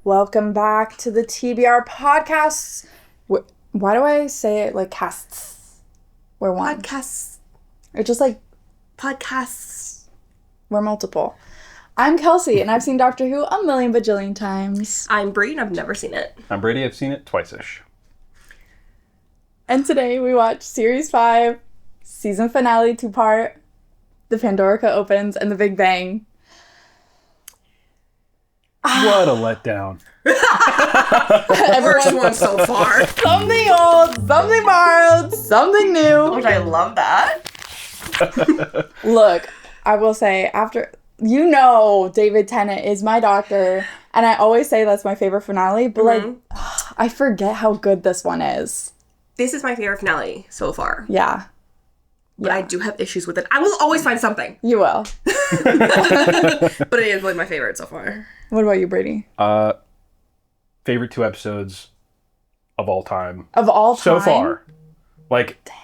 Welcome back to the TBR Podcast. Why do I say it like casts? We're one. Podcasts. Or just like... Podcasts. We're multiple. I'm Kelcie, and I've seen Doctor Who a million bajillion times. I'm Bree, and I've never seen it. I'm Brady. I've seen it twice-ish. And today we watch Series 5, Season Finale 2-part, The Pandorica Opens, and The Big Bang. What a letdown. First one so far. Something old, something borrowed, something new. Which I love that. Look, I will say, after... David Tennant is my doctor, and I always say that's my favorite finale, but I forget how good this one is. This is my favorite finale so far. Yeah. But I do have issues with it. I will always find something. You will. But it is like my favorite so far. What about you, Brady? Favorite 2 episodes of all time. Of all time? So far. Like, damn.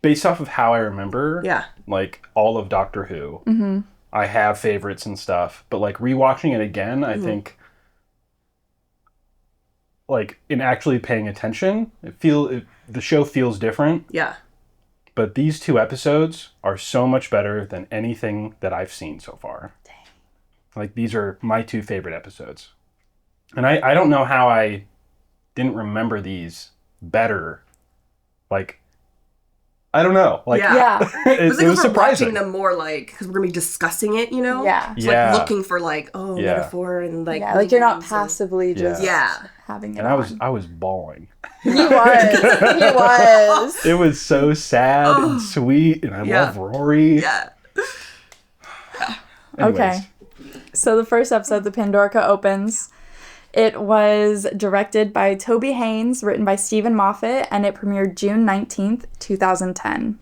Based off of how I remember, like, all of Doctor Who, I have favorites and stuff. But, like, rewatching it again, I think, like, in actually paying attention, the show feels different. Yeah. But these 2 episodes are so much better than anything that I've seen so far. Dang. Like, these are my 2 favorite episodes. And I don't know how I didn't remember these better. Like, I don't know. Like, it was surprising. Watching them more, like, because we're going to be discussing it, you know? Yeah. So, like, looking for, like, metaphor and, like... Yeah, like, you're not passively just having it And I was bawling. He was. It was so sad and sweet, and I love Rory. Yeah. Okay. So the first episode, The Pandorica Opens. It was directed by Toby Haynes, written by Stephen Moffat, and it premiered June 19th, 2010.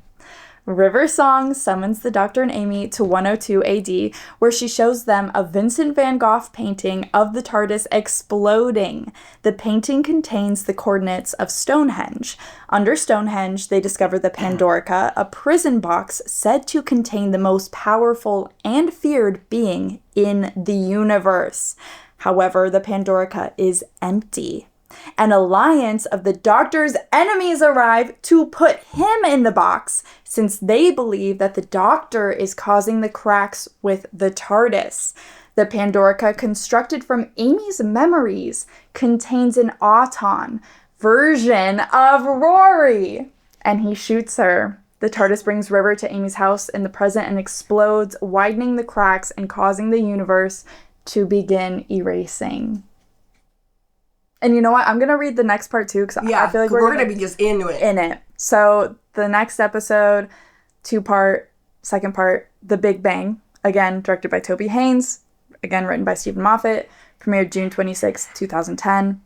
River Song summons the Doctor and Amy to 102 AD, where she shows them a Vincent van Gogh painting of the TARDIS exploding. The painting contains the coordinates of Stonehenge. Under Stonehenge, they discover the Pandorica, a prison box said to contain the most powerful and feared being in the universe. However, the Pandorica is empty. An alliance of the Doctor's enemies arrive to put him in the box, since they believe that the Doctor is causing the cracks with the TARDIS. The Pandorica, constructed from Amy's memories, contains an Auton version of Rory, and he shoots her. The TARDIS brings River to Amy's house in the present and explodes, widening the cracks and causing the universe to begin erasing. And you know what? I'm going to read the next part too, because I feel like we're going to be just into it. In it. So the next episode, 2-part, second part, The Big Bang. Again, directed by Toby Haynes. Again, written by Stephen Moffat. Premiered June 26, 2010.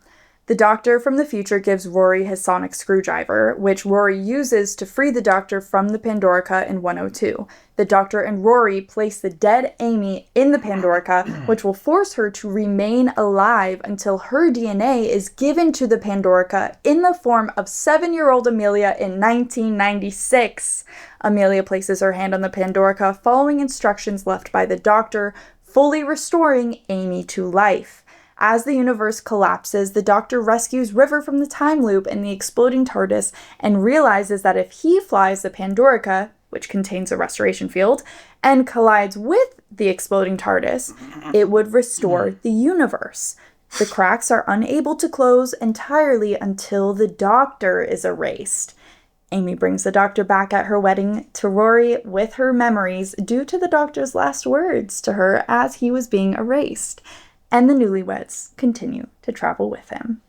The Doctor from the future gives Rory his sonic screwdriver, which Rory uses to free the Doctor from the Pandorica in 102. The Doctor and Rory place the dead Amy in the Pandorica, which will force her to remain alive until her DNA is given to the Pandorica in the form of 7-year-old Amelia in 1996. Amelia places her hand on the Pandorica, following instructions left by the Doctor, fully restoring Amy to life. As the universe collapses, the Doctor rescues River from the time loop in the exploding TARDIS and realizes that if he flies the Pandorica, which contains a restoration field, and collides with the exploding TARDIS, it would restore the universe. The cracks are unable to close entirely until the Doctor is erased. Amy brings the Doctor back at her wedding to Rory with her memories due to the Doctor's last words to her as he was being erased. And the newlyweds continue to travel with him.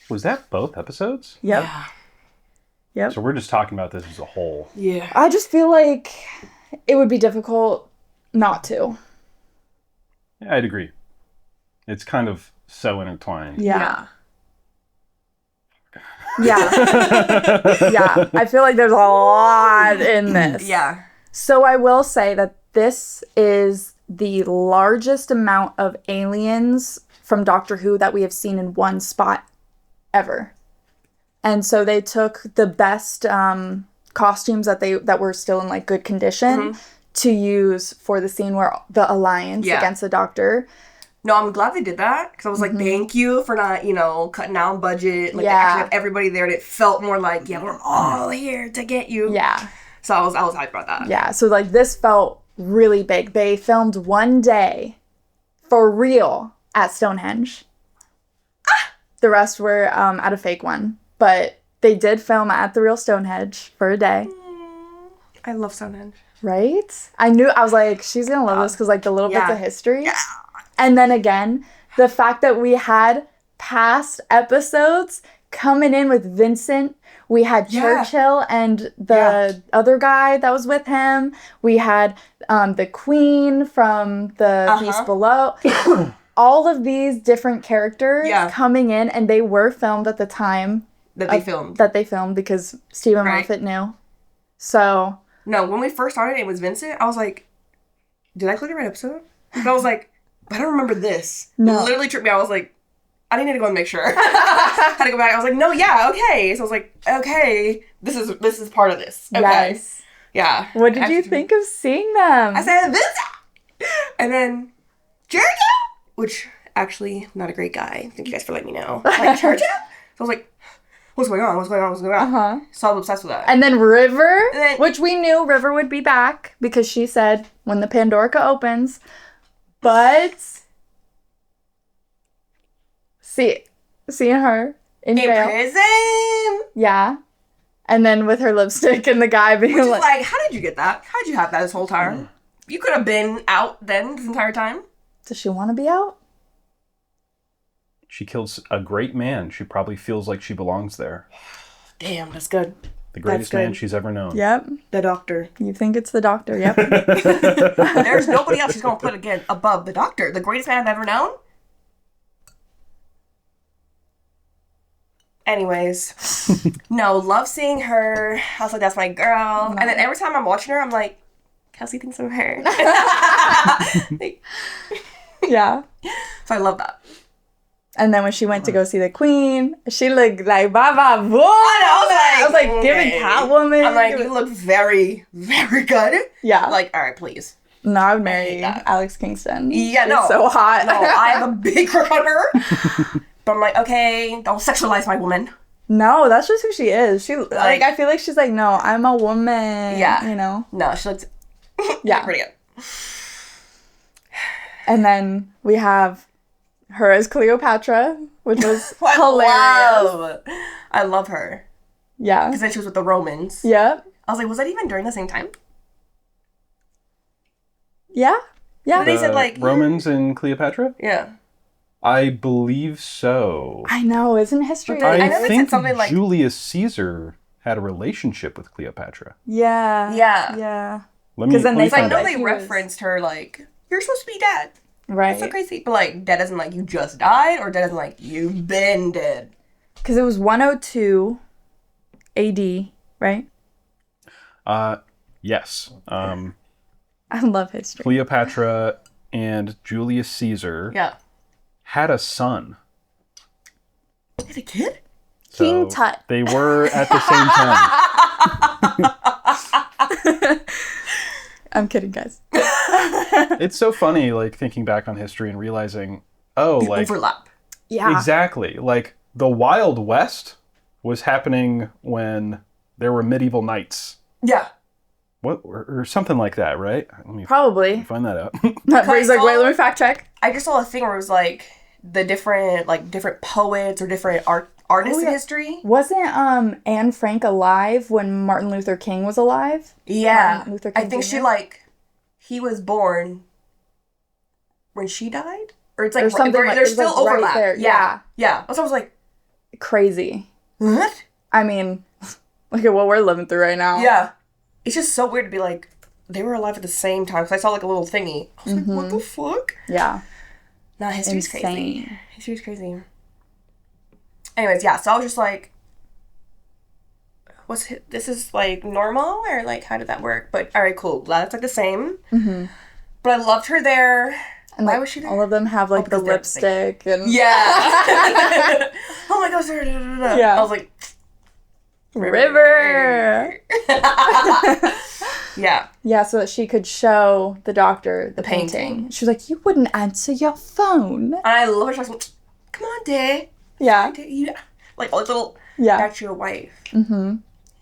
Was that both episodes? Yep. Yeah. Yep. So we're just talking about this as a whole. Yeah. I just feel like it would be difficult not to. Yeah, I'd agree. It's kind of so intertwined. Yeah. Yeah. I feel like there's a lot in this. Yeah. So I will say that this is the largest amount of aliens from Doctor Who that we have seen in one spot ever. And so they took the best costumes that were still in like good condition to use for the scene where the alliance against the Doctor. No, I'm glad they did that because I was like, thank you for not, cutting down budget. Like, they actually have everybody there, and it felt more like, yeah, we're all here to get you. Yeah. So I was hyped about that. Yeah. So like this felt really big. They filmed one day for real at Stonehenge. The rest were at a fake one, but they did film at the real Stonehenge for a day. I love Stonehenge. Right? I was like, she's gonna love this because like the little bits of history. Yeah. And then again, the fact that we had past episodes coming in with Vincent. We had Churchill and the other guy that was with him. We had the Queen from the Beast Below. All of these different characters coming in, and they were filmed at the time that they filmed because Stephen Moffat knew. So no, when we first started, it was Vincent. I was like, did I click the right episode? And I was like, I don't remember this. No. It literally tripped me. I was like, I need to go and make sure. Had to go back. I was like, no, yeah, okay. So I was like, okay, this is part of this. Okay. Yes. Yeah. What did you think of seeing them? I said, Vincent! And then, Churchill! Which, actually, not a great guy. Thank you guys for letting me know. Like, Churchill? So I was like, what's going on? What's going on? What's going on? So I was obsessed with that. And then River, which we knew River would be back because she said when the Pandorica opens. But seeing her in jail. Prison. Yeah. And then with her lipstick and the guy being like, how did you get that? How did you have that this whole time? You could have been out then this entire time. Does she want to be out? She kills a great man. She probably feels like she belongs there. Damn, that's good. The greatest man she's ever known. Yep. The Doctor. You think it's the Doctor, yep. There's nobody else she's going to put again above the Doctor. The greatest man I've ever known. Anyways. No, love seeing her. I was like, that's my girl. No. And then every time I'm watching her, I'm like, Kelcie thinks of her. Yeah. So I love that. And then when she went to go see the Queen, she looked like Baba Boy. I was like, giving Catwoman. I'm like, you look very, very good. Yeah. Like, all right, please. No, I would marry Alex Kingston. Yeah, She's so hot. No, I have a big crush on her. But I'm like, okay, don't sexualize my woman. No, that's just who she is. She like I feel like she's like, no, I'm a woman. Yeah. You know? No, she looks pretty good. And then we have her as Cleopatra, which was hilarious. I love her. Yeah. Because then she was with the Romans. Yep. I was like, was that even during the same time? Yeah. Yeah. They said like Romans and Cleopatra? Yeah. I believe so. I know, isn't history? I think something like Julius Caesar had a relationship with Cleopatra. Yeah. Yeah. Yeah. Because then I know they referenced her like, you're supposed to be dead. Right. That's so crazy. But like, dead isn't like you just died, or dead isn't like you've been dead. Because it was 102 AD, right? Yes. I love history. Cleopatra and Julius Caesar had a son. They had a kid? So King Tut. They were at the same time. I'm kidding, guys. It's so funny, like, thinking back on history and realizing, overlap. Yeah. Exactly. Like, the Wild West was happening when there were medieval knights. Yeah. What, or something like that, right? Probably. Find that out. Bree's like, wait, let me fact check. I just saw a thing where it was like the different poets or different artists in history. Wasn't Anne Frank alive when Martin Luther King was alive? Yeah. Martin Luther King I think Jr.? he was born when she died? Or it's like, or something there's still like overlap. Right there. Yeah. Yeah. So I was like, crazy. What? I mean, look at what we're living through right now. Yeah. It's just so weird to be like, they were alive at the same time. Because I saw like a little thingy. I was like, what the fuck? Yeah. Nah, history's crazy. History's crazy. Anyways, yeah. So I was just like, this is like normal? Or like, how did that work? But all right, cool. Glad it's like the same. Mm-hmm. But I loved her there. And why was she there? All of them have like the lipstick and yeah. Oh my gosh. Yeah. I was like, River. Yeah. Yeah, so that she could show the doctor the painting. painting. She was like, you wouldn't answer your phone. And I love her. She's like, come on, Day. Yeah. You, like, all these little, Yeah. that's your wife. Mm-hmm.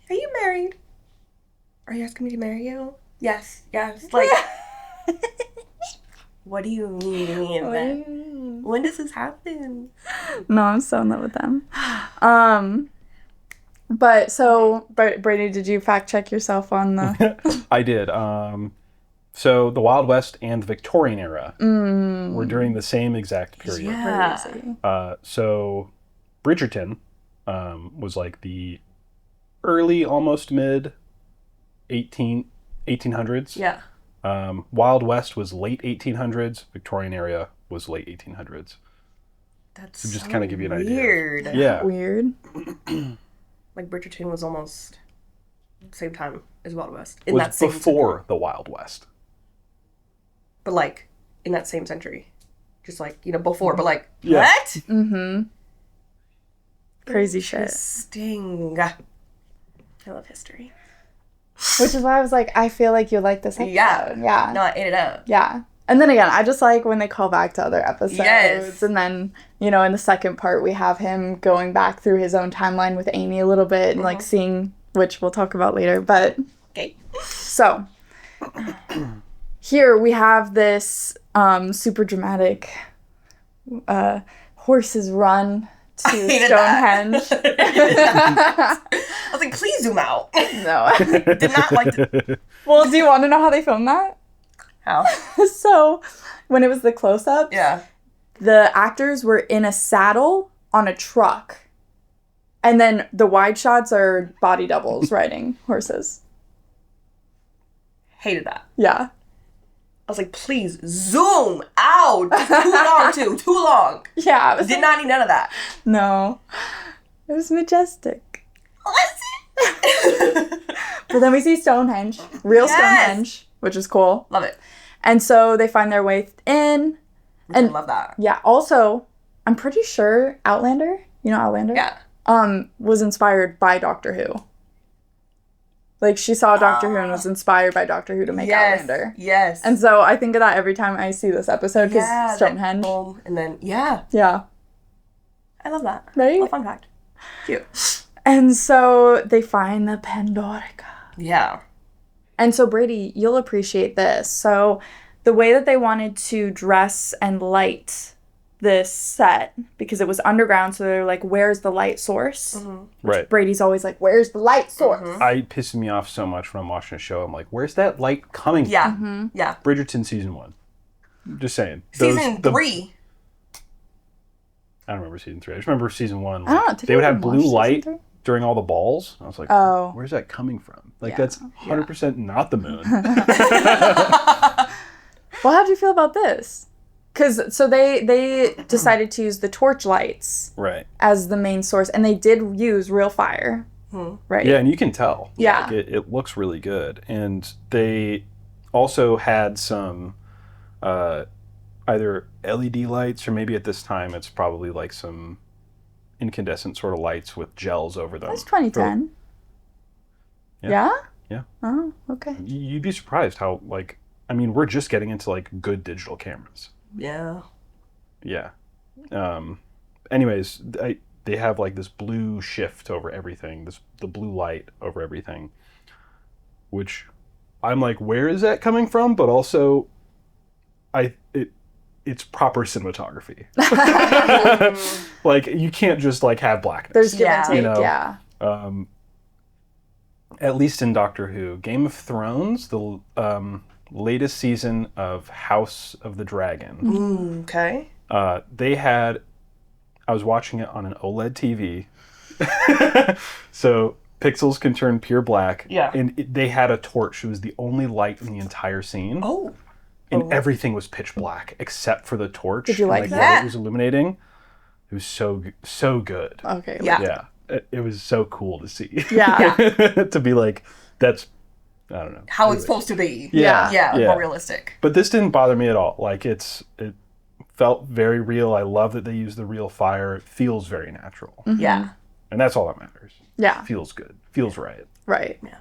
Are you married? Are you asking me to marry you? Yes. Like, what do you mean? When does this happen? No, I'm so in love with them. But Brady, did you fact check yourself on the... I did. So the Wild West and the Victorian era were during the same exact period. Yeah. Crazy. So Bridgerton was like the early, almost mid 1800s. Yeah. Wild West was late 1800s. Victorian era was late 1800s. That's So just so kind of give you an idea. weird. Yeah. Weird. Like, Bridgerton was almost the same time as Wild West. It was before the Wild West. But, like, in that same century. Just, like, before, but, like, Yeah. what? Mm-hmm. Crazy shit. Interesting. I love history. Which is why I was like, I feel like you like this episode. Yeah. Yeah. No, I ate it up. Yeah. And then again, I just like when they call back to other episodes. Yes. And then, in the second part, we have him going back through his own timeline with Amy a little bit and, like, seeing, which we'll talk about later. But, Okay. so, here we have this super dramatic horses run to hated Stonehenge. I was like, please zoom out. No. Did not like to... Well, do you want to know how they filmed that? How? So, when it was the close-ups, Yeah. the actors were in a saddle on a truck. And then the wide shots are body doubles riding horses. Hated that. Yeah. I was like, please zoom out. Too long. Yeah. It was Did not need none of that. No. It was majestic. Listen. But then we see Stonehenge. Real Yes. Stonehenge, which is cool. Love it. And so they find their way in. I love that. Yeah. Also, I'm pretty sure Outlander, Outlander? Yeah. Was inspired by Doctor Who. Like, she saw Doctor Who and was inspired by Doctor Who to make Outlander. Yes. And so I think of that every time I see this episode, because Stonehenge. And then, yeah. Yeah. I love that. Right? Little fun fact. Cute. And so they find the Pandorica. Yeah. And so, Brady, you'll appreciate this. So the way that they wanted to dress and light this set, because it was underground, so they're like, where's the light source? Mm-hmm. Right. Brady's always like, where's the light source? I pisses me off so much when I'm watching a show. I'm like, where's that light coming Yeah. Mm-hmm. Yeah. from? Bridgerton season 1. Just saying. Season 3. I don't remember season 3. I just remember season 1. I don't know. Did They you would even have watch blue season light 3? during all the balls. I was like, Oh. where's that coming from? Like, Yeah. that's 100% not the moon. Well, how do you feel about this? Because, so they decided to use the torch lights Right. as the main source, and they did use real fire, right? Yeah, and you can tell. Yeah. Like, it looks really good. And they also had some either LED lights, or maybe at this time it's probably like some incandescent sort of lights with gels over them. That's 2010. Yeah. Yeah? Yeah. Oh, okay. You'd be surprised how, like, I mean, we're just getting into, like, good digital cameras. Yeah. Yeah. Anyways, they have, like, this blue shift over everything, the blue light over everything, which I'm like, where is that coming from? But also, it's proper cinematography. Like, you can't just, like, have blackness. There's give and take, you know? yeah. At least in Doctor Who. Game of Thrones, the latest season of House of the Dragon. Okay. They had, I was watching it on an OLED TV. So pixels can turn pure black. Yeah. And they had a torch. It was the only light in the entire scene. Oh. And everything was pitch black except for the torch. Did you like and, that? What it was illuminating. It was so good. Okay. Yeah. Yeah. It was so cool to see. Yeah. To be like, that's, I don't know. How it's supposed to be. Yeah. Yeah. Yeah. More realistic. But this didn't bother me at all. Like, it felt very real. I love that they use the real fire. It feels very natural. Yeah. And that's all that matters. Yeah. Feels good. Feels right. Right. Yeah.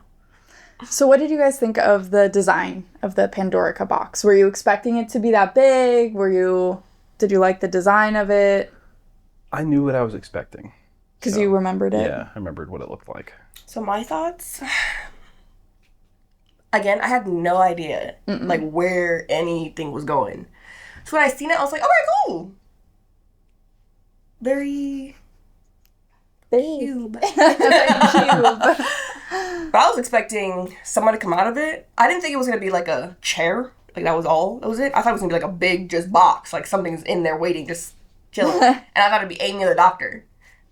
So what did you guys think of the design of the Pandorica box? Were you expecting it to be that big? Did you like the design of it? I knew what I was expecting. Because you remembered it? Yeah, I remembered what it looked like. So my thoughts... Again, I had no idea, like, where anything was going. So when I seen it, I was like, all right, cool. Very... cube. Cube. But I was expecting someone to come out of it. I didn't think it was going to be like a chair. Like, that was all. That was it. I thought it was going to be like a big just box. Like, something's in there waiting, just chilling. And I thought it'd be Amy the doctor.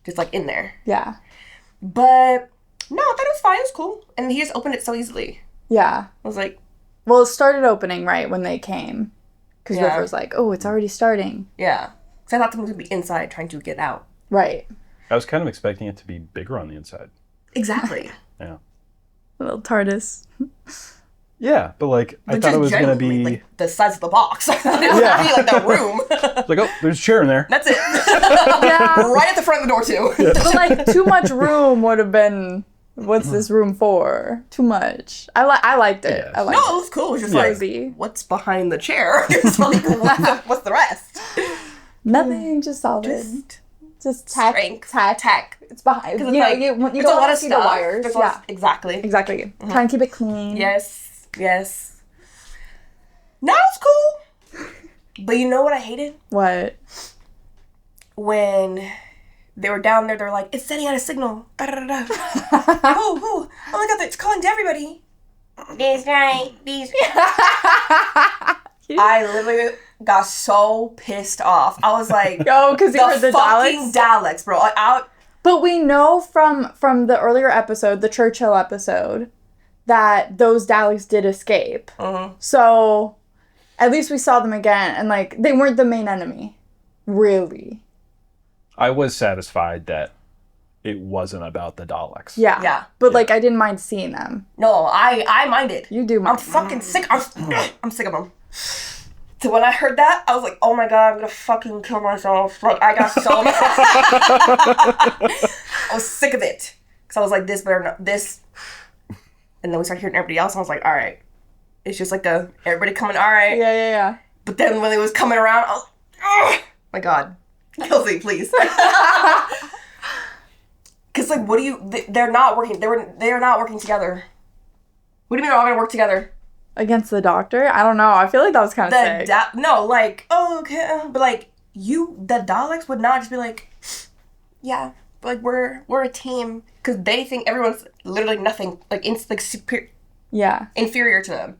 Just, like, in there. Yeah. But, no, I thought it was fine. It was cool. And he just opened it so easily. Yeah. I was like... Well, it started opening right when they came. Because Yeah. River's like, oh, it's already starting. Yeah. Because I thought someone was going to be inside trying to get out. Right. I was kind of expecting it to be bigger on the inside. Exactly. Yeah. A little TARDIS. Yeah, but like, I thought it was going to be... like, the size of the box. I thought it was going to be like the room. like, oh, there's a chair in there. That's it. Yeah. Right at the front of the door, too. But like, too much room would have been... What's this room for? Too much. I liked it. Yes. I liked No, it. it was cool. It was just Crazy. like, what's behind the chair? It's like, what's the rest? Nothing, just solid. Just tack. Strength. Tack. It's behind. You It's know, like, you there's don't a lot want of to see the stuff. wires. There's a Yeah. lot- Exactly. Exactly. Trying to keep it clean. Yes. Yes. No, it's cool. But you know what I hated? What? When they were down there, they're like, it's sending out a signal. Da, da, da, da. Oh my god, it's calling to everybody. This right. These. I literally got so pissed off. I was like, Oh, because you heard the fucking Daleks? Daleks, bro. I But we know from the earlier episode, the Churchill episode, that those Daleks did escape. So at least we saw them again, and like they weren't the main enemy, really. I was satisfied that it wasn't about the Daleks. Yeah. Yeah. But like I didn't mind seeing them. No, I minded. You do I'm mind. fucking sick. I'm sick of them. So when I heard that, I was like, oh my god, I'm gonna fucking kill myself. Like, I got so mad. I was sick of it. Because I was like, this better not, this. And then we started hearing everybody else, and I was like, alright. It's just like everybody coming, alright. Yeah. But then when it was coming around, I was like, oh my god. Kelcie, please. Because, like, they're not working, they're not working together. What do you mean they're all gonna work together? Against the Doctor? I don't know. I feel like that was kind of sick. No, like, oh, okay. But, like, the Daleks would not just be like, yeah, like, we're a team. Because they think everyone's literally nothing, like, inferior to them.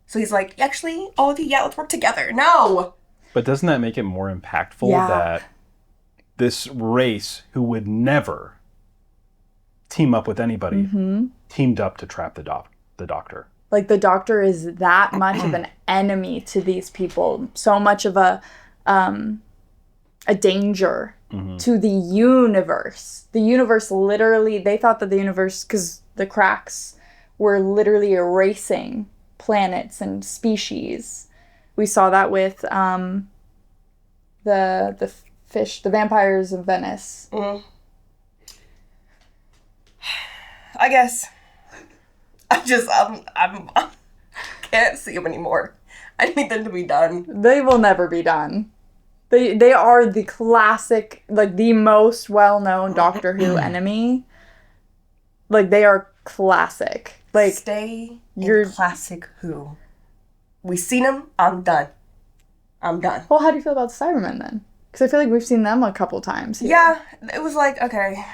So he's like, actually, all of you, yeah, let's work together. No! But doesn't that make it more impactful that this race who would never team up with anybody teamed up to trap the Doctor? Like the Doctor is that much of an enemy to these people. So much of a danger to the universe. The universe literally, they thought that the universe, because the cracks were literally erasing planets and species. We saw that with the fish, the vampires of Venice. I guess. I can't see them anymore. I need them to be done. They will never be done. They are the classic, like the most well-known Doctor Who enemy. Like they are classic. Like stay in classic Who. We seen them. I'm done. Well, how do you feel about the Cybermen then? Because I feel like we've seen them a couple times here. Yeah, it was like, okay,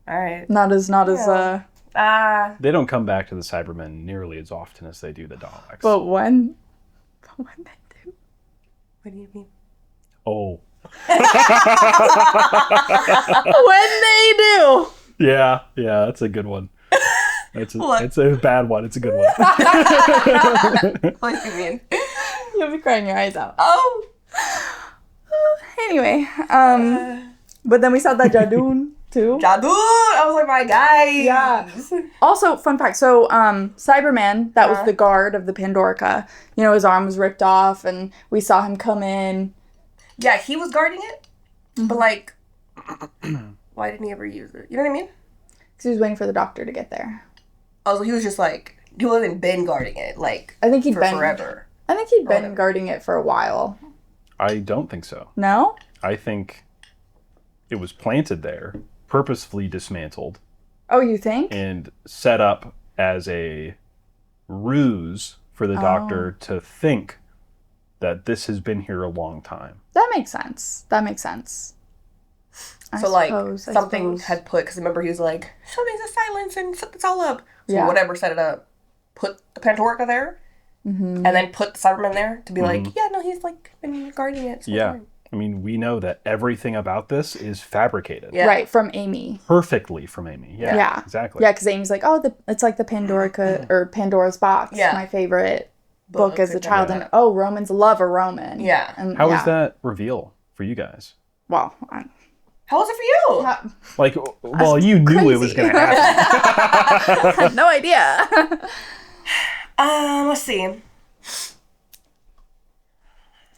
all right. Not as They don't come back to the Cybermen nearly as often as they do the Daleks. But when they do. What do you mean? Oh. When they do. Yeah, that's a good one. It's a bad one. It's a good one. What do you mean? You'll be crying your eyes out. Oh. Anyway, but then we saw that Jadoon too. Jadoon! I was like, my guys. Yeah. Also, fun fact. So, Cyberman, that was the guard of the Pandorica. You know, his arm was ripped off, and we saw him come in. Yeah, he was guarding it, but like, why didn't he ever use it? You know what I mean? Because he was waiting for the doctor to get there. Oh, so he was just like, he wasn't been guarding it, like, I think he'd for been forever. I think he'd been guarding it for a while. I don't think so. No? I think it was planted there, purposefully dismantled. Oh, you think? And set up as a ruse for the doctor to think that this has been here a long time. That makes sense. Something had put, because remember he was like, something's a silence and set this all up. So whatever set it up, put the Pandorica there, and then put the Cyberman there to be like, yeah, no, he's like been guarding it. Time. I mean, we know that everything about this is fabricated. Yeah. Right, from Amy. Perfectly from Amy. Yeah. Exactly. Yeah, because Amy's like, it's like the Pandorica, or Pandora's Box. Yeah. My favorite book as a child. And, Romans love a Roman. Yeah. And, How was that reveal for you guys? Well, how was it for you? You knew it was going to happen. I had no idea. Let's see.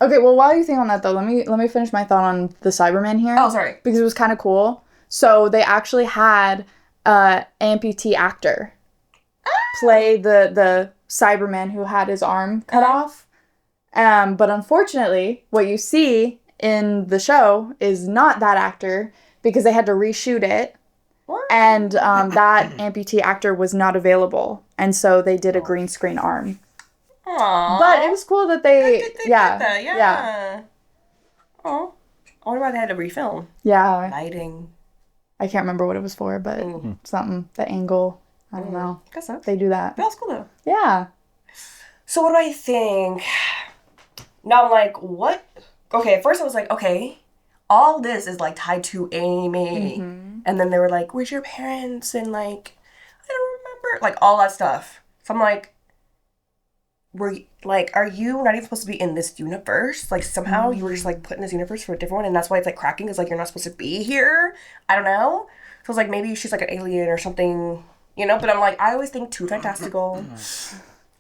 Okay, well, while you think on that, though, let me finish my thought on the Cyberman here. Oh, sorry. Because it was kind of cool. So they actually had an amputee actor play the Cyberman who had his arm cut off. But unfortunately, what you see in the show is not that actor because they had to reshoot it. What? And that amputee actor was not available. And so they did a green screen arm. Aww. But it was cool that they did that. Yeah. Oh, I wonder why they had to refilm. Yeah. Lighting. I can't remember what it was for, but something. The angle. I don't know. I guess so. They do that. That was cool though. Yeah. So what do I think? Now I'm like, what? Okay, at first I was like, okay, all this is like tied to Amy. And then they were like, where's your parents? And like, I don't remember. Like all that stuff. So I'm like, are you not even supposed to be in this universe? Like somehow you were just like put in this universe for a different one, and that's why it's like cracking, because like you're not supposed to be here. I don't know. So I was like, maybe she's like an alien or something, you know? But I'm like, I always think too fantastical.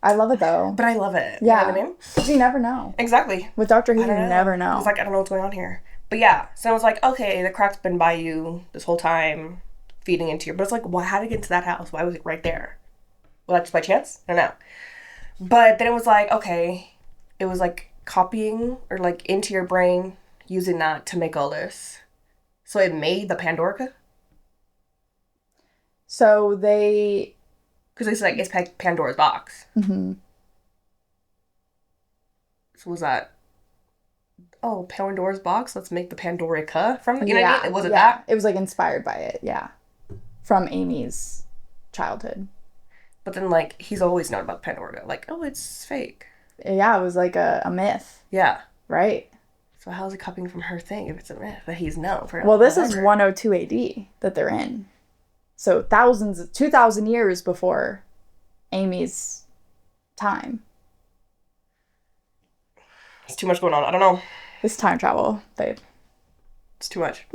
I love it though. But I love it. Yeah. You know what I mean? Because you never know. Exactly. With Doctor Who, you never know. It's like, I don't know what's going on here. But yeah, so I was like, okay, the crack's been by you this whole time, feeding into your... But it's like, well, how did it get into that house? Why was it right there? Was that just by chance? I don't know. But then it was like, okay, it was like copying or like into your brain, using that to make all this. So it made the Pandorica? So they... Because it's like, it's Pandora's box. Mm-hmm. So was that... Oh, Pandora's box? Let's make the Pandorica from the... You know what I mean? Was it that? It was like inspired by it, yeah. From Amy's childhood. But then, like, he's always known about Pandora. Like, oh, it's fake. Yeah, it was like a myth. Yeah. Right. So how is it copying from her thing if it's a myth that he's known for? Well, this is 102 AD that they're in. So 2,000 years before Amy's time. It's too much going on. I don't know. It's time travel, babe. It's too much.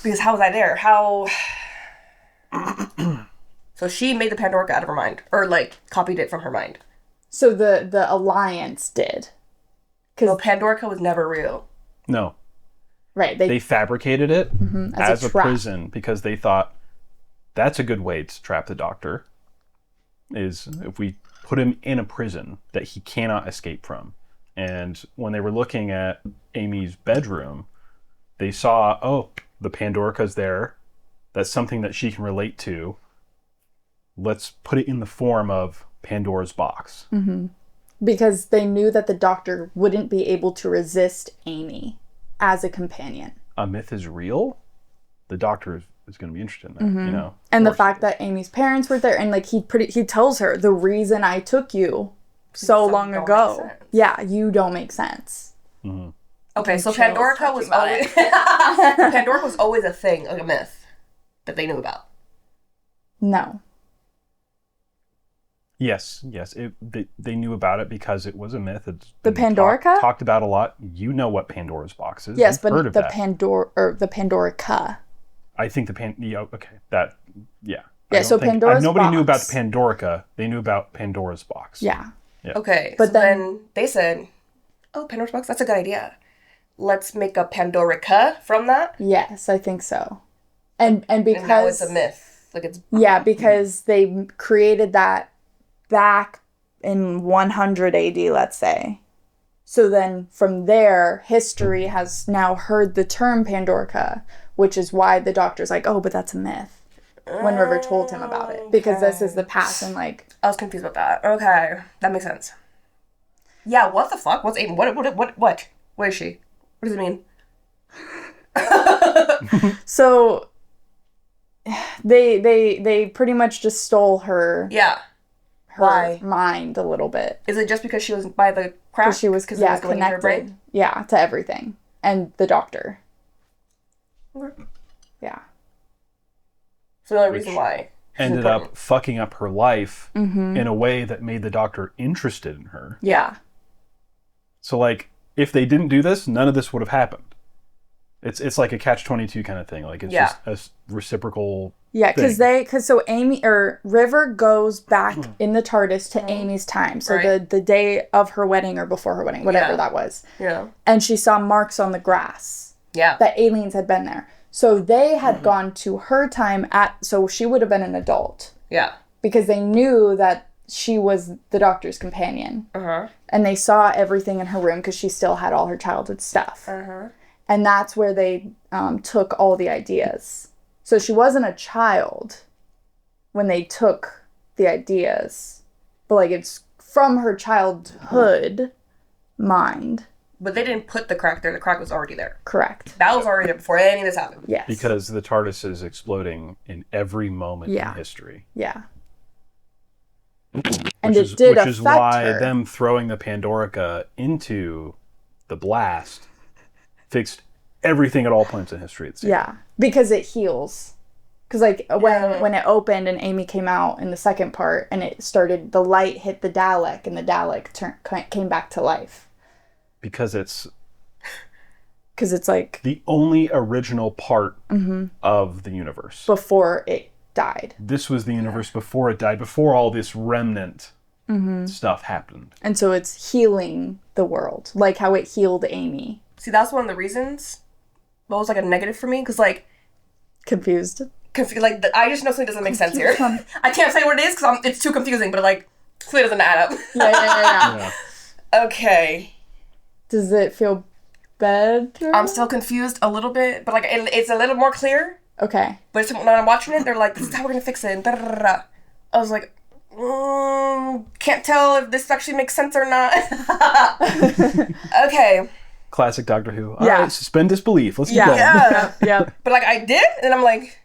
Because how was I there? How... So she made the Pandorica out of her mind. Or, like, copied it from her mind. So the Alliance did. Well, Pandorica was never real. No. Right. They fabricated it as a trap. prison because they thought that's a good way to trap the Doctor, is if we put him in a prison that he cannot escape from. And when they were looking at Amy's bedroom, they saw, the Pandorica's there. That's something that she can relate to. Let's put it in the form of Pandora's box. Mm-hmm. Because they knew that the Doctor wouldn't be able to resist Amy as a companion. A myth is real? The Doctor is going to be interested in that, you know? And the fact that Amy's parents were there, and like he tells her, the reason I took you so long ago. Yeah, you don't make sense. Mm-hmm. Okay, so Pandorica was always... Pandorica was always a thing, like a myth, that they knew about. No. Yes. They knew about it because it was a myth. It's the Pandorica? Talked about a lot. You know what Pandora's box is. Yes, You've but heard of the that. the Pandorica. I think Yeah, so Pandora's nobody box. knew about the Pandorica. They knew about Pandora's box. Yeah. Okay, but so then they said, oh, Pandora's box, that's a good idea. let's make a Pandorica from that. Yes, I think so. And because... And now it's a myth. Like it's... Yeah, because they created that back in 100 AD, let's say. So then from there, history has now heard the term Pandorica, which is why the doctor's like, oh, but that's a myth. When River told him about it. Because this is the past and like... I was confused about that. Okay. That makes sense. Yeah, what the fuck? What's Amy? What? What is she? What does it mean? So they pretty much just stole her Why? mind a little bit. Is it just because she was by the crack? Because she was it was going into her connected brain? to everything. And the doctor. Okay. Yeah. So the only reason why ended up fucking up her life in a way that made the doctor interested in her. Yeah. So, like, if they didn't do this, none of this would have happened. It's like a catch-22 kind of thing. Like, it's just a reciprocal Yeah, thing. because River goes back in the TARDIS to Amy's time. So the day of her wedding or before her wedding, whatever that was. Yeah. And she saw marks on the grass. Yeah. That aliens had been there. So they had gone to her time so she would have been an adult. Yeah. Because they knew that she was the doctor's companion. Uh-huh. And they saw everything in her room because she still had all her childhood stuff. Uh-huh. And that's where they took all the ideas. So she wasn't a child when they took the ideas. But, like, it's from her childhood mind. But they didn't put the crack there. The crack was already there. Correct. That was already there before any of this happened. Yes. Because the TARDIS is exploding in every moment in history. Yeah. Which is why her. them throwing the Pandorica into the blast fixed everything at all points in history. Yeah, because it heals. Because like when it opened and Amy came out in the second part and it started, the light hit the Dalek and the Dalek came back to life. Because it's like the only original part of the universe. Before it died. This was the universe before it died, before all this remnant stuff happened. And so it's healing the world, like how it healed Amy. See, that's one of the reasons. What was like a negative for me? Because like... Confused. I just know something doesn't make sense here. I can't say what it is because it's too confusing, but like, clearly doesn't add up. Yeah. Okay. Does it feel better? I'm still confused a little bit, but like it's a little more clear. Okay. But when I'm watching it, they're like, "This is how we're gonna fix it." And I was like, "Can't tell if this actually makes sense or not." Okay. Classic Doctor Who. All right, suspend disbelief. Let's keep going. Yeah. But like I did, and I'm like,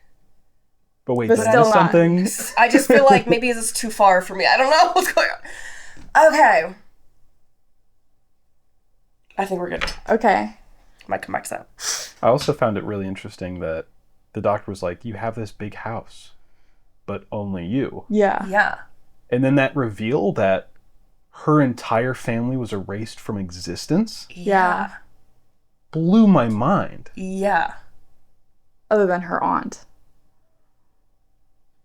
but wait, but did still I miss something? I just feel like maybe this is too far for me. I don't know what's going on. Okay. I think we're good. Okay. Might come back to that. I also found it really interesting that the doctor was like, you have this big house, but only you. Yeah. Yeah. And then that reveal that her entire family was erased from existence Yeah. blew my mind. Yeah. Other than her aunt.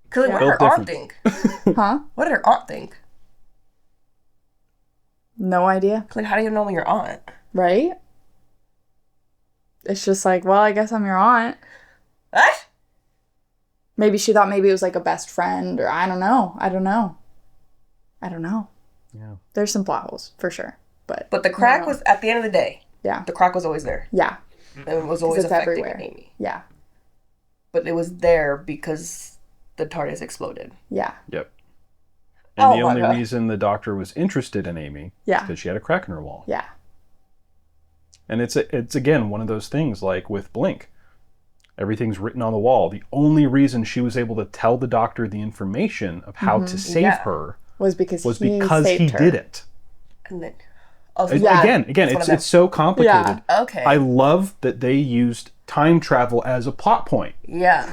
Because what did her aunt think? Huh? What did her aunt think? No idea. Like, how do you know your aunt? Right? It's just like, well, I guess I'm your aunt. What? Maybe she thought maybe it was like a best friend, or I don't know. Yeah. There's some plot holes, for sure. But the crack was, at the end of the day, yeah. the crack was always there. Yeah. And it was always it's affecting everywhere. Amy. Yeah. But it was there because the TARDIS exploded. Yeah. Yep. And the my only God. reason the doctor was interested in Amy is because she had a crack in her wall. Yeah. And it's again one of those things like with Blink. Everything's written on the wall. The only reason she was able to tell the doctor the information of how to save her was because he saved her. did it. And then... Again, it's so complicated. Yeah. Okay. I love that they used time travel as a plot point. Yeah.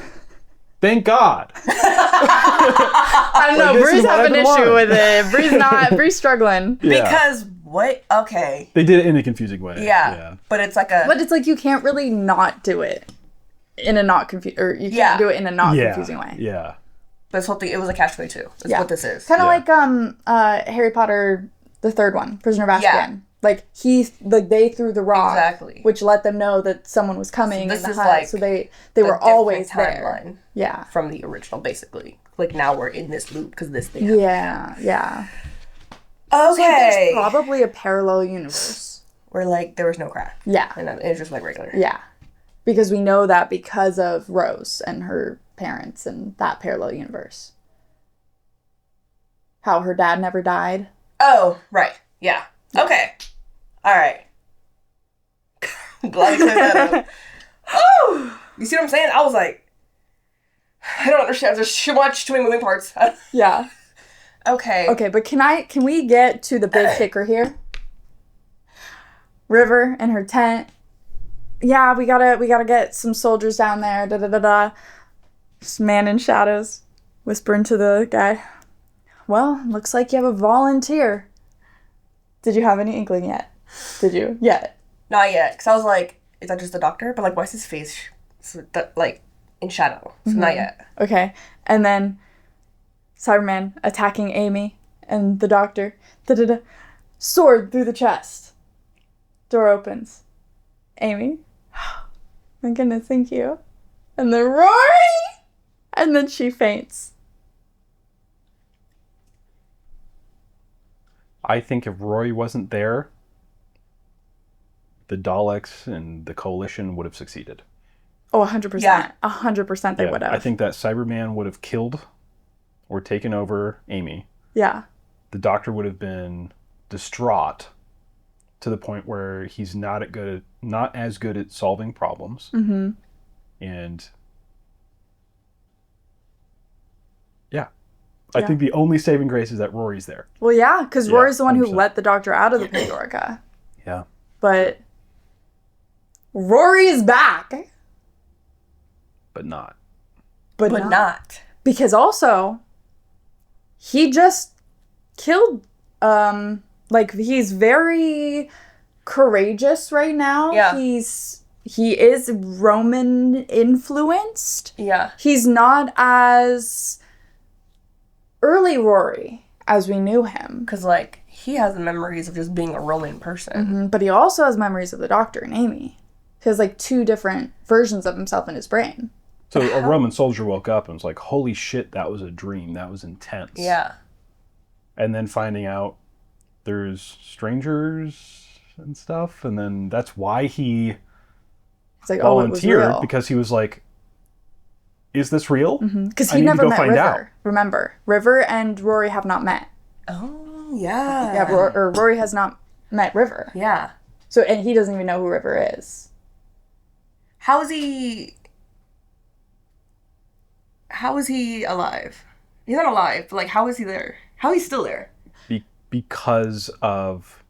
Thank God. I don't know. Like, this Bree's is what having an I've been issue wanting. with it. Bree's struggling. Yeah. Because what? Okay. They did it in a confusing way. Yeah. But it's like a... But it's like you can't really not do it in a not confusing, or you can't do it in a not confusing way. Yeah. This whole thing, it was a catch-22. That's what this is. Kind of like Harry Potter, the third one, Prisoner of Azkaban. Yeah. Like, they threw the rock. Exactly. Which let them know that someone was coming So in the is hut. like So they were always there. Timeline Yeah. From the original, basically. Like, now we're in this loop because this thing happened. Yeah. Okay. So there's probably a parallel universe. Where, like, there was no crack. Yeah. And it's just, like, regular. Yeah. Because we know that because of Rose and her parents and that parallel universe. How her dad never died. Oh, right. Yeah. Okay. All right. Glad you cleared that up. Oh! You see what I'm saying? I was like, I don't understand. There's too many moving parts. Yeah. Okay. Okay, but can we get to the big kicker here? River in her tent. Yeah, we gotta get some soldiers down there. Da da da da. Just man in shadows, whispering to the guy. Well, looks like you have a volunteer. Did you have any inkling yet? Did you? Yet? Not yet. Because I was like, is that just the doctor? But, like, why is his face, like, in shadow? So not yet. Okay. And then Cyberman attacking Amy and the doctor. Da-da-da. Sword through the chest. Door opens. Amy. My goodness, thank you. And then Rory! And then she faints. I think if Rory wasn't there, the Daleks and the Coalition would have succeeded. Oh, 100%. Yeah. 100% they would have. I think that Cyberman would have killed or taken over Amy. Yeah. The Doctor would have been distraught to the point where he's not as good at solving problems. Mm-hmm. And I think the only saving grace is that Rory's there. Well, yeah, because Rory's the one 100%. who let the doctor out of the Pandorica. Yeah. But Rory is back. But not. But not. Because also, he just killed, he's very courageous right now. Yeah. He is Roman influenced. Yeah. He's not as early Rory as we knew him. Because, like, he has the memories of just being a Roman person. Mm-hmm. But he also has memories of the doctor and Amy. He has, like, two different versions of himself in his brain. So a Roman soldier woke up and was like, holy shit, that was a dream. That was intense. Yeah. And then finding out there's strangers and stuff. And then that's why he It's like, volunteered. oh, it was real. Because he was like, is this real? Because I he need to never go met find River. out. Remember, River and Rory have not met. Oh, yeah. Yeah, or Rory has not met River. Yeah. So, and he doesn't even know who River is. How is he alive? He's not alive, but, like, how is he there? How is he still there? Because of,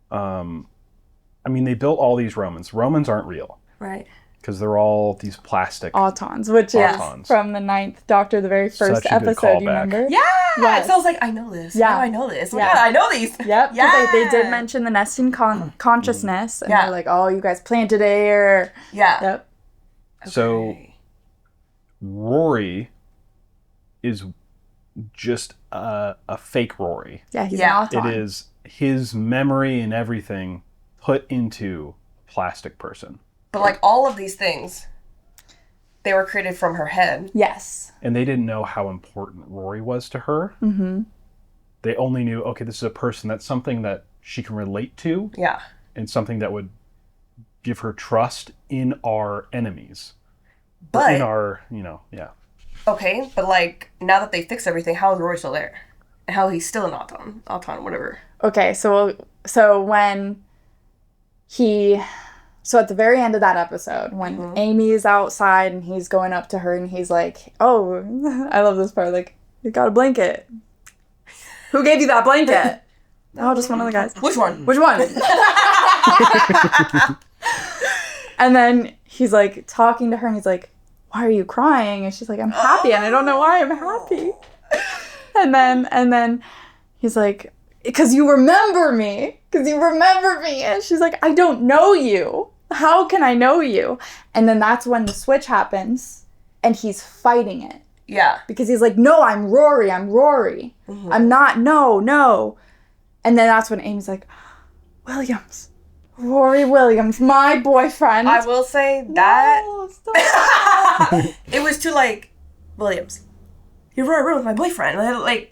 they built all these Romans. Romans aren't real. Right. Because they're all these plastic. Autons, which Autons. is from the 9th Doctor, the very first Such a good episode, you callback. remember? Yeah! Yes. So I was like, I know this. Yeah. How do I know this? Oh my Yeah. God, I know these. Yep. Yeah. They did mention the nesting consciousness. And Yeah. they're like, oh, you guys planted it here. Yeah. Yep. So Okay. Rory is just a fake Rory. Yeah, he's Yeah. an Auton. It is his memory and everything put into a plastic person. But, like, all of these things, they were created from her head. Yes. And they didn't know how important Rory was to her. Mm-hmm. They only knew, okay, this is a person, that's something that she can relate to Yeah. and something that would give her trust in our enemies. But, in our, yeah. okay, but, like, now that they fixed everything, how is Roy still there? And how he's still an Auton, whatever. Okay, so when so at the very end of that episode, when Amy is outside and he's going up to her and he's like, oh, I love this part, like, you got a blanket. Who gave you that blanket? Oh, just one of the guys. Which one? Which one? And then he's like talking to her and he's like, why are you crying? And she's like, I'm happy and I don't know why I'm happy. And then he's like, because you remember me. And she's like, I don't know you. How can I know you? And then that's when the switch happens and he's fighting it. Yeah. Because he's like, no, I'm Rory. I'm not, no. And then that's when Amy's like, Williams. Rory Williams, my boyfriend. I will say that No, stop. it was too like Williams. You're Rory Williams, my boyfriend. Like,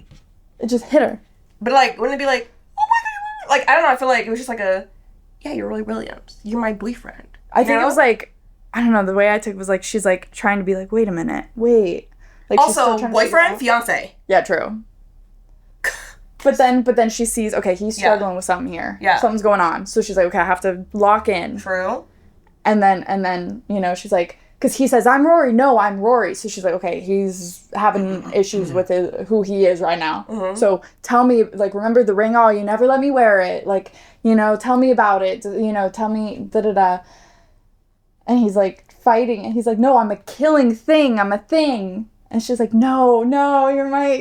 It just hit her. but like, wouldn't it be like, oh my god, like I don't know. I feel like it was just like yeah, you're Rory Williams. You're my boyfriend. I think it was like, I don't know. The way I took it was like she's like trying to be like, wait a minute, wait. Like she's still Also, trying to figure it boyfriend, out. fiance. Yeah, true. But then she sees, okay, he's struggling with something here. Yeah. Something's going on. So she's like, okay, I have to lock in. True. And then, you know, she's like, because he says, I'm Rory. No, I'm Rory. So she's like, okay, he's having issues with who he is right now. Mm-hmm. So tell me, like, remember the ring? Oh, you never let me wear it. Like, you know, tell me about it. You know, tell me, da-da-da. And he's like fighting. And he's like, no, I'm a killing thing. I'm a thing. And she's like, no, you're my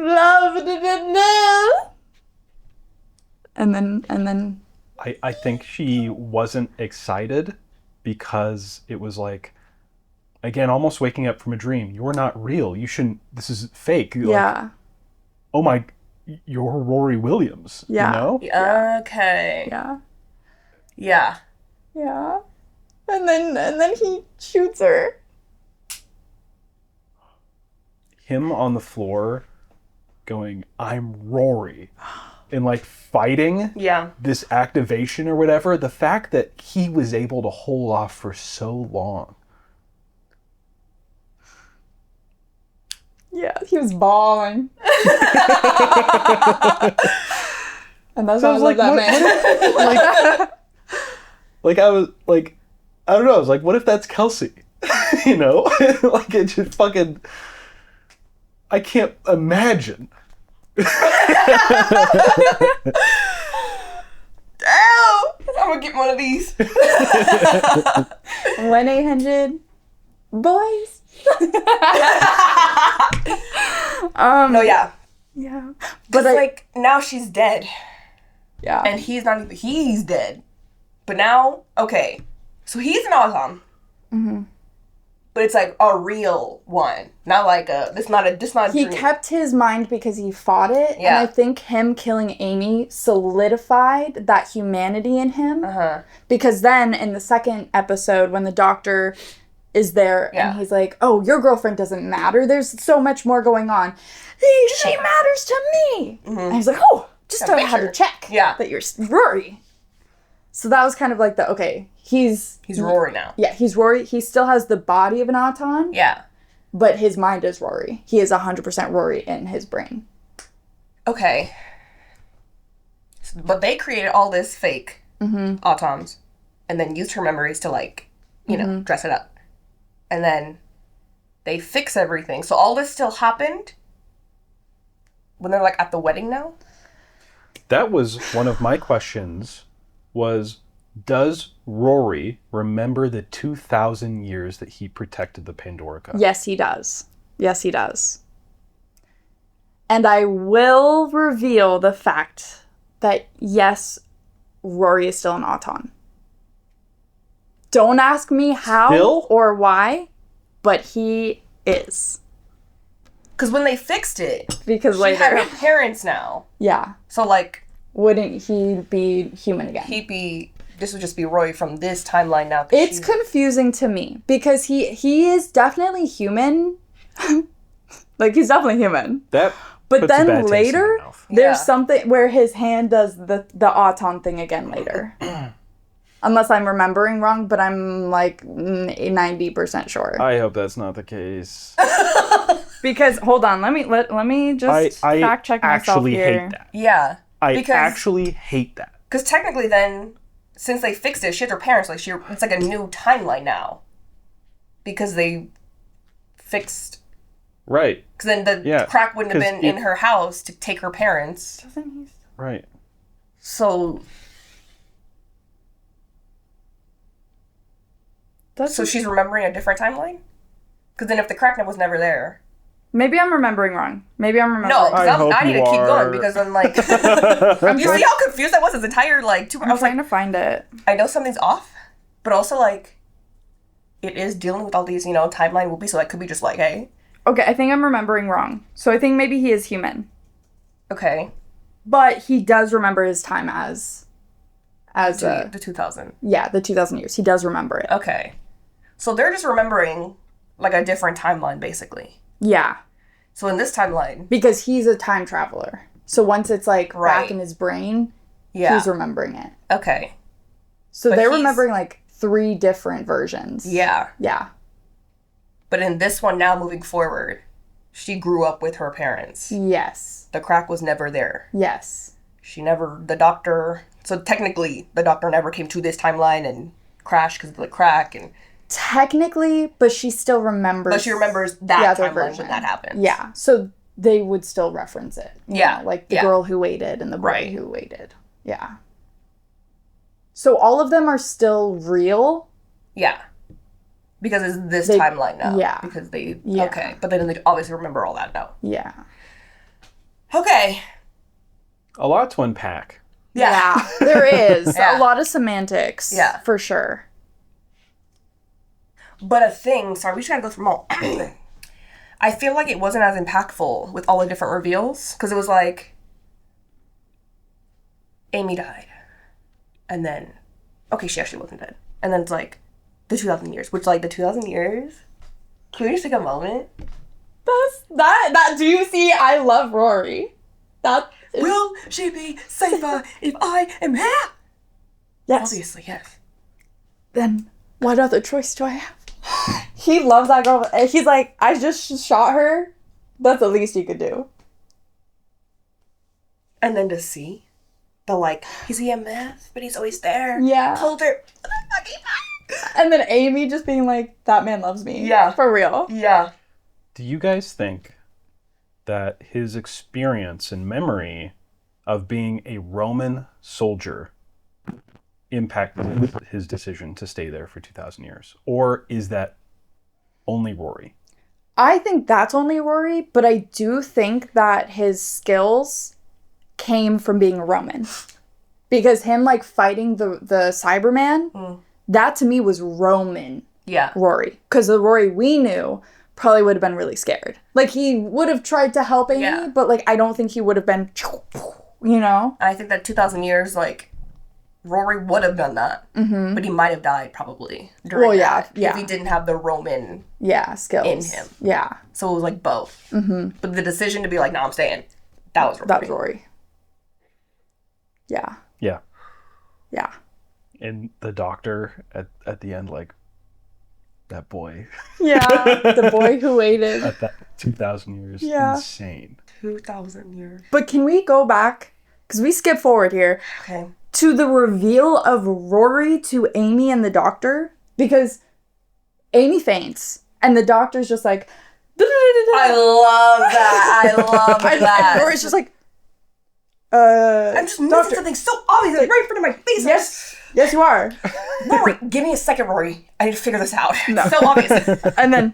love. Da-da-da. And then. I think she wasn't excited because it was like, again, almost waking up from a dream. You're not real. You shouldn't, this is fake. Like, Yeah. oh my, you're Rory Williams. Yeah. You know? Okay. Yeah. Yeah. Yeah. And then he shoots her. Him on the floor going, I'm Rory. And like fighting Yeah. this activation or whatever. The fact that he was able to hold off for so long. Yeah, he was bawling. And that's So why I I was love like, that man. Like I was like, I don't know. I was like, what if that's Kelcie? You know, like it just fucking. I can't imagine. Damn! I'm gonna get one of these. 1-800-BOYS. No, yeah. Yeah. But But like now she's dead, yeah. and he's not even. He's dead. But now, okay, so he's an autom. Mm-hmm. But it's like a real one, not like a. This not a. This not. A He dream. kept his mind because he fought it. Yeah. And I think him killing Amy solidified that humanity in him. Uh-huh. Because then in the second episode, when the doctor is there Yeah. and he's like, oh, your girlfriend doesn't matter. There's so much more going on. She matters to me. Mm-hmm. And he's like, oh, just Yeah, I had to picture. check Yeah. that you're Rory. So that was kind of like okay, he's Rory now. Yeah, he's Rory. He still has the body of an Auton, Yeah. but his mind is Rory. He is 100% Rory in his brain. Okay. But they created all this fake automs and then used her memories to like, you know, dress it up. And then they fix everything. So all this still happened when they're like at the wedding now? That was one of my questions. Was does Rory remember the 2,000 years that he protected the Pandora cup? Yes, he does. Yes, he does. And I will reveal the fact that, yes, Rory is still an Auton. Don't ask me how Still? or why, but he is. Because when they fixed it, Because she had later, her parents now. yeah, So like wouldn't he be human again? this would just be Roy from this timeline now. 'Cause It's confusing to me because he is definitely human. Like, he's definitely human. That But puts a bad then taste in later, my mouth. there's Yeah. something where his hand does the Auton thing again later. Unless I'm remembering wrong, but I'm like 90% sure. I hope that's not the case. Because hold on, let me just I fact check myself actually here. hate that. Yeah. I Because- actually hate that. Because technically then, since they fixed it, she had her parents, like, it's like a new timeline now. Because they fixed... Right. Because then the Yeah, crack wouldn't have 'cause been in her house to take her parents. Right. So she's remembering a different timeline? Because then if the crack was never there... Maybe I'm remembering wrong. Maybe I'm remembering. No, because I hope I need to you keep are. going because I'm like... you see how confused I was this entire, like, 2 I'm I was like, trying to find it. I know something's off, but also, like, it is dealing with all these, you know, timeline whoopies, so that could be just like, hey, Okay, I think I'm remembering wrong. So I think maybe he is human. okay. But he does remember his time as as the 2000. Yeah, the 2000 years. He does remember it. Okay. So they're just remembering, like, a different timeline, basically. Yeah. So in this timeline... Because he's a time traveler. So once it's, like, Right. back in his brain, Yeah. he's remembering it. Okay. So But they're he's- remembering, like, 3 different versions. Yeah. Yeah. But in this one now, moving forward, she grew up with her parents. Yes. The crack was never there. Yes. The doctor... So technically, the doctor never came to this timeline and crashed because of the crack. And Technically, but she still remembers. But she remembers that other timeline version. when that happened. Yeah. So they would still reference it. you know, like the girl who waited and the boy Right. who waited. Yeah. So all of them are still real. Yeah. Because it's this timeline now. Yeah. Because they... Yeah. Okay. But then they obviously remember all that now. Yeah. Okay. A lot to unpack. Yeah. There is Yeah. a lot of semantics. Yeah. For sure. But a thing... Sorry, we just gotta go through them all. I feel like it wasn't as impactful with all the different reveals. Because it was like... Amy died. And then... Okay, she actually wasn't dead. And then it's like... The 2,000 years. Which, like, the 2,000 years... Can we just take a moment? That do you see? I love Rory. That is, Will she be safer if I am here? yes. Obviously, yes. Then what other choice do I have? He loves that girl. He's like, I just shot her. That's the least you could do. And then to see the, like, he's EMF, but he's always there. Yeah. Hold her. And then Amy just being like, that man loves me. Yeah. For real. Yeah. Do you guys think that his experience and memory of being a Roman soldier impacted his decision to stay there for 2,000 years? Or is that only Rory? I think that's only Rory, but I do think that his skills came from being a Roman. Because him, like, fighting the Cyberman, that to me was Roman Yeah. Rory. Because the Rory we knew probably would have been really scared. Like, he would have tried to help Amy, Yeah. but, like, I don't think he would have been, you know? I think that 2,000 years, like, Rory would have done that. Mm-hmm. But he might have died, probably. Well, yeah, that, yeah. If he didn't have the Roman. Yeah, skills. In him. Yeah. So it was, like, both. Mm-hmm. But the decision to be like, no, I'm staying. That was Rory. That was Rory. Yeah. Yeah. Yeah. And the doctor at the end, like, that boy Yeah. The boy who waited. at that 2,000 years. Yeah. Insane. 2,000 years. But can we go back? Because we skip forward here. Okay. To the reveal of Rory to Amy and the doctor. Because Amy faints. And the doctor's just like... I love that. I love that. And Rory's just like... I'm just missing doctor. something so obvious, like, right in front of my face. Yes. Yes, you are. Rory, give me a second, Rory. I need to figure this out. No. It's so obvious. And then...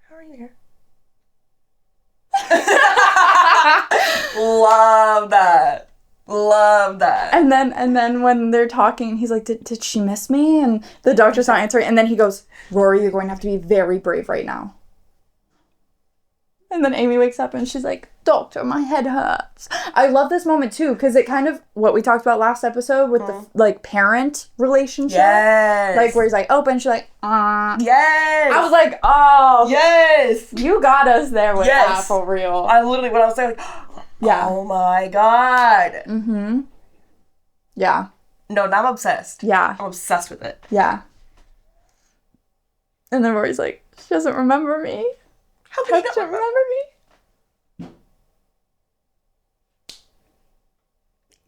How are you here? Love that. Love that. And then when they're talking, he's like, did she miss me? And the doctor's not answering. And then he goes, Rory, you're going to have to be very brave right now. And then Amy wakes up and she's like, doctor, my head hurts. I love this moment too, because it kind of, what we talked about last episode with the, like, parent relationship. Yes. Like, where he's like, open, she's like, Yes. I was like, oh. Yes. You got us there with that, for real. I literally, when I was like, Yeah. oh my God. Mm-hmm. Yeah. No, now I'm obsessed. Yeah. I'm obsessed with it. Yeah. And then Rory's like, she doesn't remember me. How How can does you she not remember me?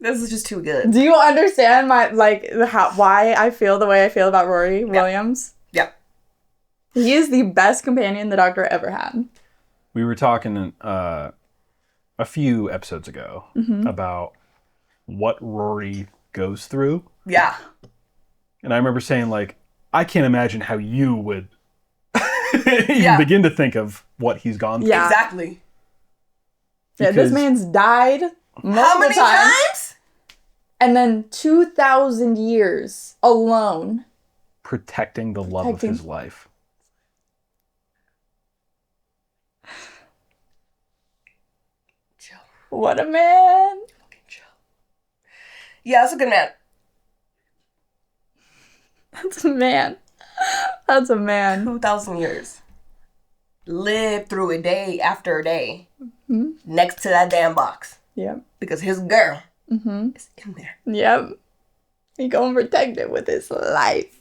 This is just too good. Do you understand my, like, why I feel the way I feel about Rory Williams? Yeah. He is the best companion the Doctor ever had. We were talking a few episodes ago about what Rory goes through. Yeah. And I remember saying, like, I can't imagine how you would even begin to think of what he's gone through. Yeah. Exactly. Yeah, this Because- man's died multiple How many times? And then 2,000 years alone. Protecting the love of his life. Chill. What a man. Fucking chill. Yeah, that's a good man. That's a man. That's a man. 2,000 years. Lived through a day after a day next to that damn box. Yep. Because his girl is in there. Yep. He gonna protect it with his life.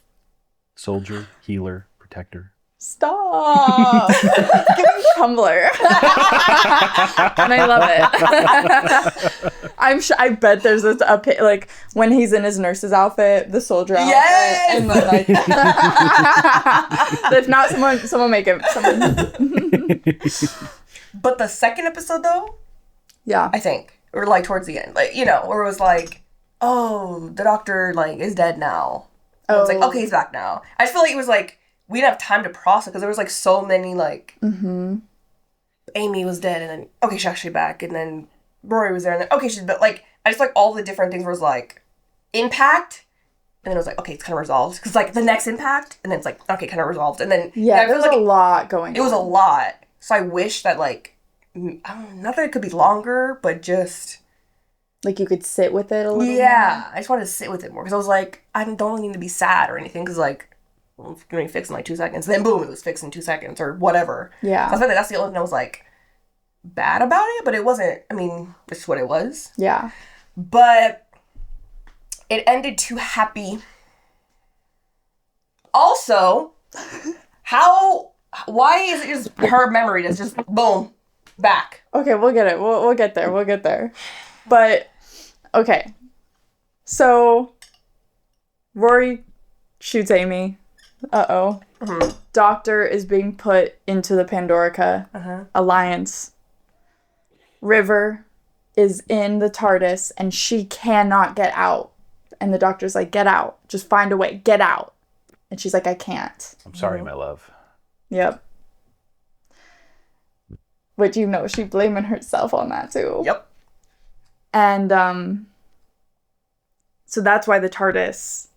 Soldier, healer, protector. Stop. Give me Tumblr. And I love it. I'm sure. I bet there's a like when he's in his nurse's outfit, the soldier outfit, Yes! and then like. If not, someone make it. Someone. But the second episode, though, Yeah. I think, or like towards the end, like, you know, where it was like, oh, the doctor like is dead now. And it's like, okay, he's back now. I just feel like it was like we didn't have time to process because there was like so many like Amy was dead and then okay, she's actually back, and then Rory was there and then okay, she's, but like I just like all the different things was like impact, and then it was like okay, it's kind of resolved because like the next impact, and then it's like okay, kind of resolved, and then Yeah, there was like, a lot going on. It was a lot, so I wish that like I don't know, not that it could be longer, but just. Like you could sit with it a little Yeah, I just wanted to sit with it more because I was like, I don't really need to be sad or anything because like, well, it's going to be fixed in like 2 seconds. Then boom, it was fixed in 2 seconds or whatever. Yeah. So I feel like that's the only thing I was like bad about it, but it wasn't. I mean, it's what it was. Yeah. But it ended too happy. Also, why is it just her memory that's just boom back? Okay, we'll get it. We'll get there. We'll get there. But okay, so Rory shoots Amy. Doctor is being put into the Pandorica Alliance. River is in the TARDIS and she cannot get out. And the doctor's like, get out. Just find a way. Get out. And she's like, I can't. I'm sorry, my love. Yep. Which, you know, she's blaming herself on that too. Yep. And so that's why the TARDIS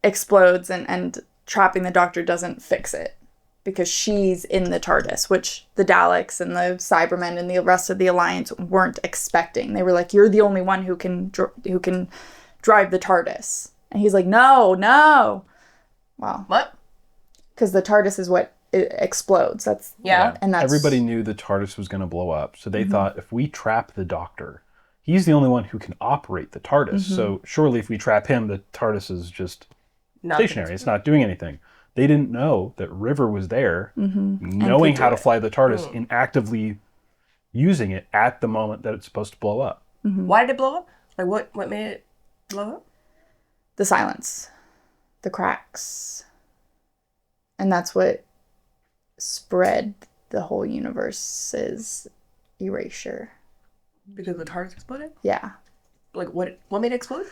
explodes and trapping the Doctor doesn't fix it. Because she's in the TARDIS, which the Daleks and the Cybermen and the rest of the Alliance weren't expecting. They were like, you're the only one who can drive the TARDIS. And he's like, no. Wow. What? Because the TARDIS is what it explodes. That's Yeah. And that's Everybody knew the TARDIS was going to blow up. So they thought if we trap the Doctor, he's the only one who can operate the TARDIS. So surely if we trap him, the TARDIS is just stationary. It's not doing anything. They didn't know that River was there, knowing how to fly the TARDIS and actively using it at the moment that it's supposed to blow up. Why did it blow up? Like, what made it blow up? the silence, the cracks. And that's what spread the whole universe's erasure. Because the TARDIS exploded? Yeah. Like, what made it explode?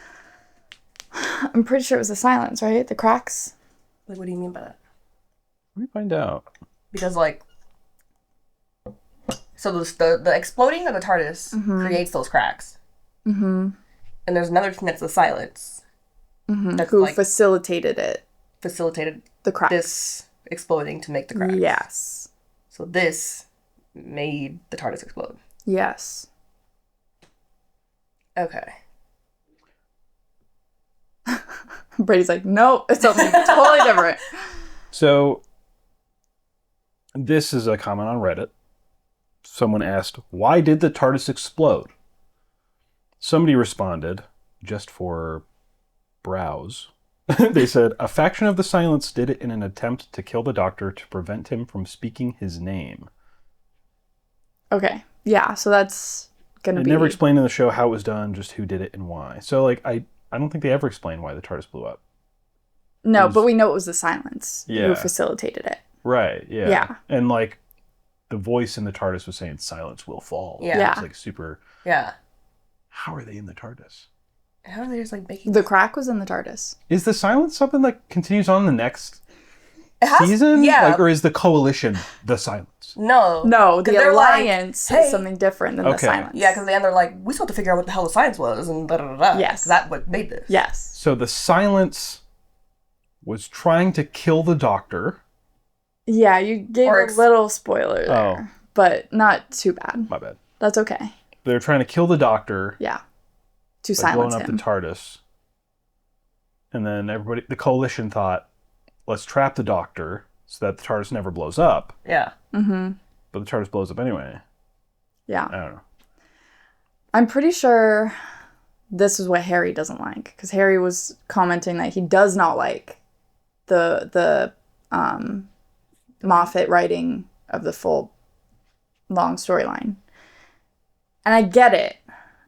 I'm pretty sure it was the silence, right? The cracks. Like, what do you mean by that? Let me find out. Because, like, so the exploding of the TARDIS creates those cracks. Mm-hmm. And there's another thing that's the silence. Mm-hmm. That's Who like, facilitated it. facilitated The cracks. this exploding to make the cracks. Yes. So this made the TARDIS explode. Yes. Okay. Brady's like, nope, it's something totally different. So, this is a comment on Reddit. Someone asked, why did the TARDIS explode? Somebody responded, just for browse. They said, a faction of the Silence did it in an attempt to kill the Doctor to prevent him from speaking his name. Okay. Yeah, so that's going to They be... never explained in the show how it was done, just who did it and why. So, like, I don't think they ever explained why the TARDIS blew up. No, but we know it was the silence who Yeah. facilitated it. Right, yeah. Yeah. And, like, the voice in the TARDIS was saying, silence will fall. Yeah. It's, like, super... Yeah. How are they in the TARDIS? How are they just, like, making... The crack was in the TARDIS. Is the silence something that continues on the next It season? Yeah. Like, or is the coalition the silence? No. No, 'Cause the they're like, alliance hey. is something different than the Okay. silence. Yeah, because they're like, we still have to figure out what the hell the science was, and da-da-da-da. Yes. 'Cause that's what made this. Yes. So the silence was trying to kill the Doctor. Yeah, you gave Or a little spoiler there, Oh. but not too bad. My bad. That's okay. They're trying to kill the Doctor, Yeah. To by blowing silence up him. the TARDIS. And then the coalition thought, let's trap the Doctor so that the TARDIS never blows up. Yeah. Mm-hmm. But the TARDIS blows up anyway. Yeah. I don't know. I'm pretty sure this is what Harry doesn't like. Because Harry was commenting that he does not like the Moffat writing of the full long storyline. And I get it.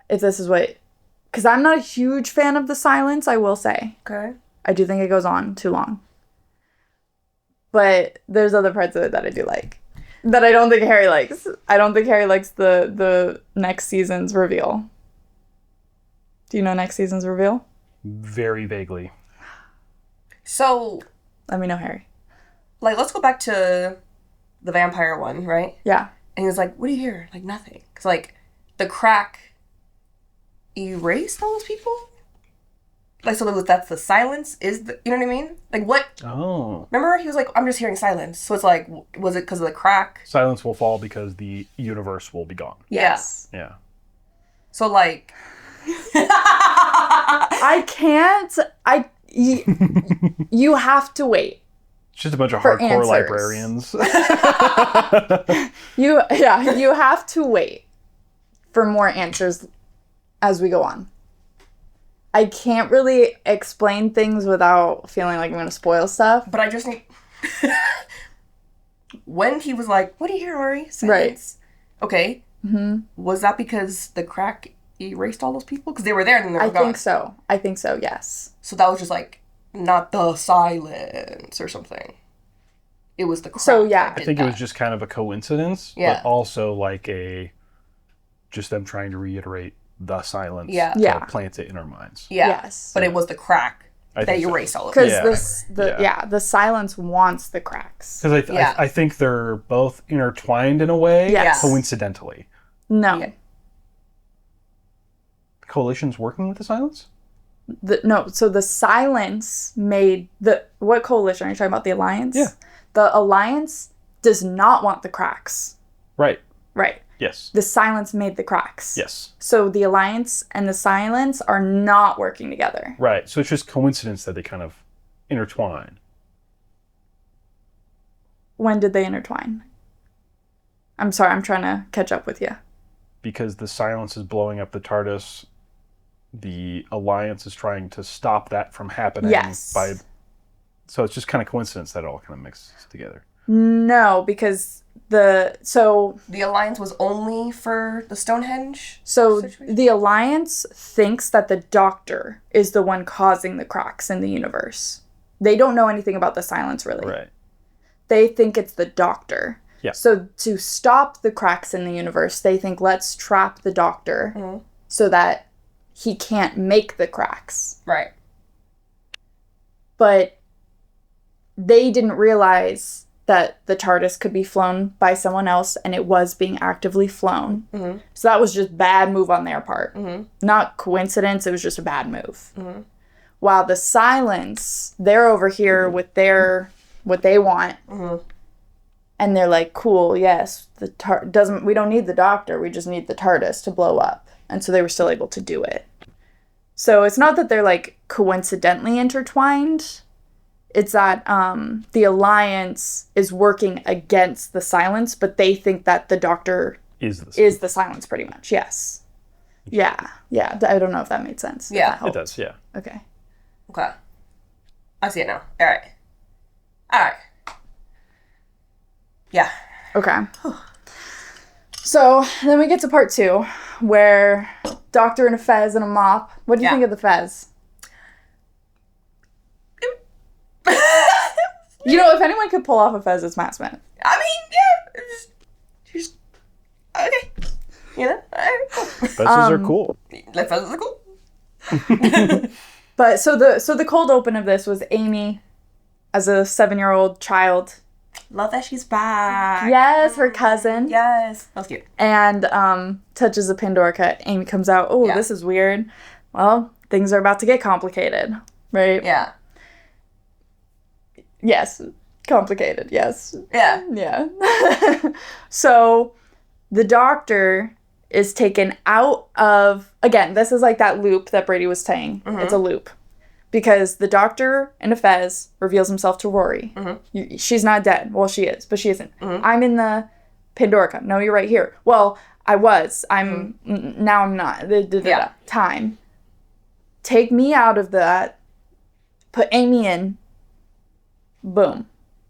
If this is what... Because I'm not a huge fan of the silence, I will say. Okay. I do think it goes on too long. But there's other parts of it that I do like. That I don't think Harry likes. I don't think Harry likes the next season's reveal. Do you know next season's reveal? Very vaguely. So, Let me know, Harry. like, let's go back to the vampire one, right? Yeah. And he was like, what do you hear? Like, nothing. Because, like, the crack erased all those people? Like, so that's the silence? You know what I mean? Like, what? Oh. Remember? He was like, I'm just hearing silence. So it's like, was it because of the crack? Silence will fall because the universe will be gone. Yes. Yeah. So, like... I can't. You have to wait. It's just a bunch of For hardcore answers. librarians. You have to wait for more answers as we go on. I can't really explain things without feeling like I'm going to spoil stuff. But I just need... When he was like, what do you hear, Ori? Silence. Right. Okay. Mm-hmm. Was that because the crack erased all those people? Because they were there and then they were I gone. think so, yes. So that was just like, not the silence or something. It was the crack. So, yeah. that did I think it was that. just kind of a coincidence, Yeah. but also like just them trying to reiterate the silence Yeah. to Yeah. plant it in our minds. Yeah. Yes. But it was the crack I that think so. erased all of it. Because Yeah. the silence wants the cracks. Because Yeah. I think they're both intertwined in a way, Yes. coincidentally. No. Yeah. The coalition's working with the silence? No, so the silence made what coalition? Are you talking about the Alliance? Yeah. The Alliance does not want the cracks. Right. Right. Yes. The silence made the cracks. Yes. So the Alliance and the silence are not working together. Right. So it's just coincidence that they kind of intertwine. When did they intertwine? I'm sorry, I'm trying to catch up with you. Because the silence is blowing up the TARDIS. The Alliance is trying to stop that from happening. Yes. So it's just kind of coincidence that it all kind of mixes together. No, because The Alliance was only for the Stonehenge situation? the Alliance thinks that the Doctor is the one causing the cracks in the universe. They don't know anything about the silence, really. Right. They think it's the Doctor. Yeah. So to stop the cracks in the universe, they think, let's trap the Doctor so that he can't make the cracks. Right. But they didn't realize that the TARDIS could be flown by someone else, and it was being actively flown. Mm-hmm. So that was just bad move on their part. Mm-hmm. Not coincidence, it was just a bad move. Mm-hmm. While the silence, they're over here with what they want. Mm-hmm. And they're like, cool, yes, we don't need the Doctor, we just need the TARDIS to blow up. And so they were still able to do it. So it's not that they're like coincidentally intertwined. It's that the Alliance is working against the silence, but they think that the Doctor Is the silence, pretty much. Yes. Yeah. I don't know if that made sense. if Yeah. that It helped. does, yeah. Okay. Okay. I see it now. All right. Yeah. Okay. So then we get to part 2, where Doctor in a fez and a mop. What do you Yeah. think of the fez? You know, if anyone could pull off a fez, it's Matt Smith. I mean, yeah. She's okay. You know? All right, cool. Fezzes are cool. Like, feathers are cool. But so the cold open of this was Amy as a 7-year-old child. Love that she's back. Yes, her cousin. Yes. That was cute. And touches a Pandora cut. Amy comes out, oh, Yeah. this is weird. Well, things are about to get complicated, right? Yeah. Yes. Complicated, yes. Yeah. Yeah. So the Doctor is taken out of, again, this is like that loop that Brady was saying. It's a loop. Because the doctor in a fez reveals himself to Rory. She's not dead. Well, she is, but she isn't. I'm in the Pandorica. No, you're right here. Well, I was. Now I'm not. Time. Take me out of that. Put Amy in. Boom.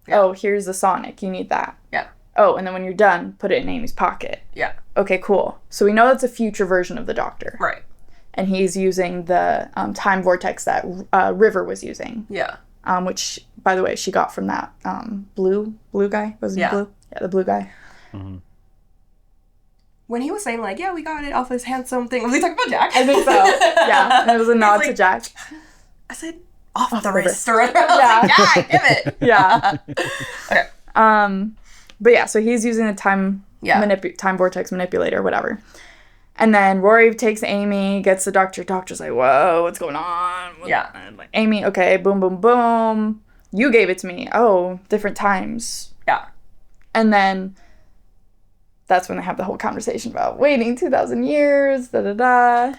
Yeah. Oh, here's the Sonic. You need that. Yeah. Oh, and then when you're done, put it in Amy's pocket. Yeah. Okay, cool. So we know that's a future version of the Doctor. Right. And he's using the time vortex that River was using. Yeah. Which, by the way, she got from that blue guy. Was it blue? Yeah, the blue guy. Mm-hmm. When he was saying, like, yeah, we got it off his handsome thing, was he talking about Jack? I think so. Yeah, and it was a nod to Jack. I said, off the wrist. Yeah. God, damn it. Yeah. Okay. But yeah, so he's using the time vortex manipulator, whatever. And then Rory takes Amy, gets the doctor. Doctor's like, whoa, what's going on? And like, Amy, okay, boom, boom, boom. You gave it to me. Oh, different times. Yeah. And then that's when they have the whole conversation about waiting 2,000 years, da-da-da.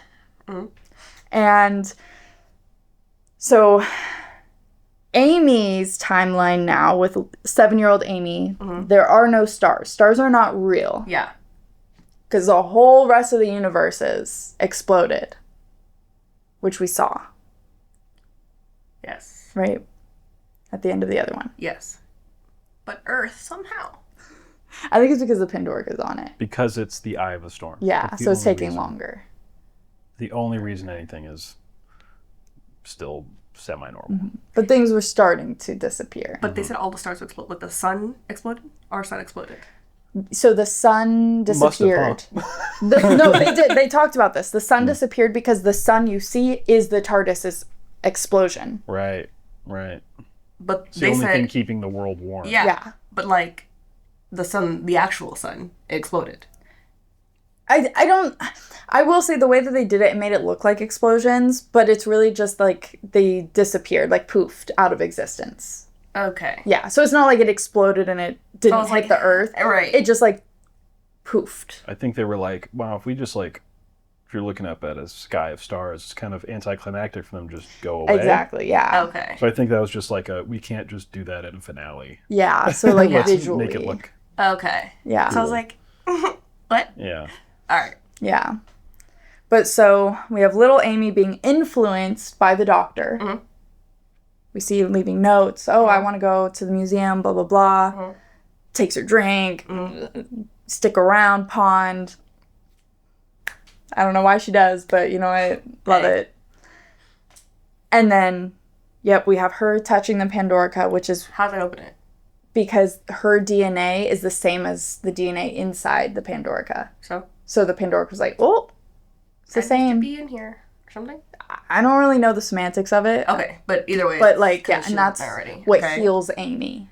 And so Amy's timeline now with 7-year-old Amy, there are no stars. Stars are not real. Yeah. Because the whole rest of the universe is exploded. Which we saw. Yes. Right? At the end of the other one. Yes. But Earth, somehow. I think it's because the Pandorica is on it. Because it's the eye of the storm. Yeah, so it's taking longer. The only reason anything is still semi-normal. But things were starting to disappear. But they said all the stars would explode. Like the sun exploded? Our sun exploded. So the sun disappeared. No, they did. They talked about this. The sun disappeared because the sun you see is the TARDIS's explosion. Right. But it's the only thing keeping the world warm. Yeah. But like the sun, the actual sun, it exploded. I will say the way that they did it made it look like explosions, but it's really just like they disappeared, like poofed out of existence. Okay. Yeah, so it's not like it exploded and it didn't hit the earth. Right. It just like poofed. I think they were like, wow, if we just like, if you're looking up at a sky of stars, it's kind of anticlimactic for them to just go away. Exactly, yeah. Okay. So I think that was just like we can't just do that in a finale. Yeah, so like Let's visually. make it look. Okay. Yeah. So I was like, what? Yeah. All right. Yeah. But so we have little Amy being influenced by the Doctor. We see her leaving notes. Oh, I want to go to the museum, blah, blah, blah. Takes her drink. Stick around, pond. I don't know why she does, but you know, I love it. And then, we have her touching the Pandorica, which is... How'd I open it? Because her DNA is the same as the DNA inside the Pandorica. So the Pandorica's like, oh, it's the same. Be in here or something? I don't really know the semantics of it. Okay, but either way. But like, yeah, and that's what heals Amy.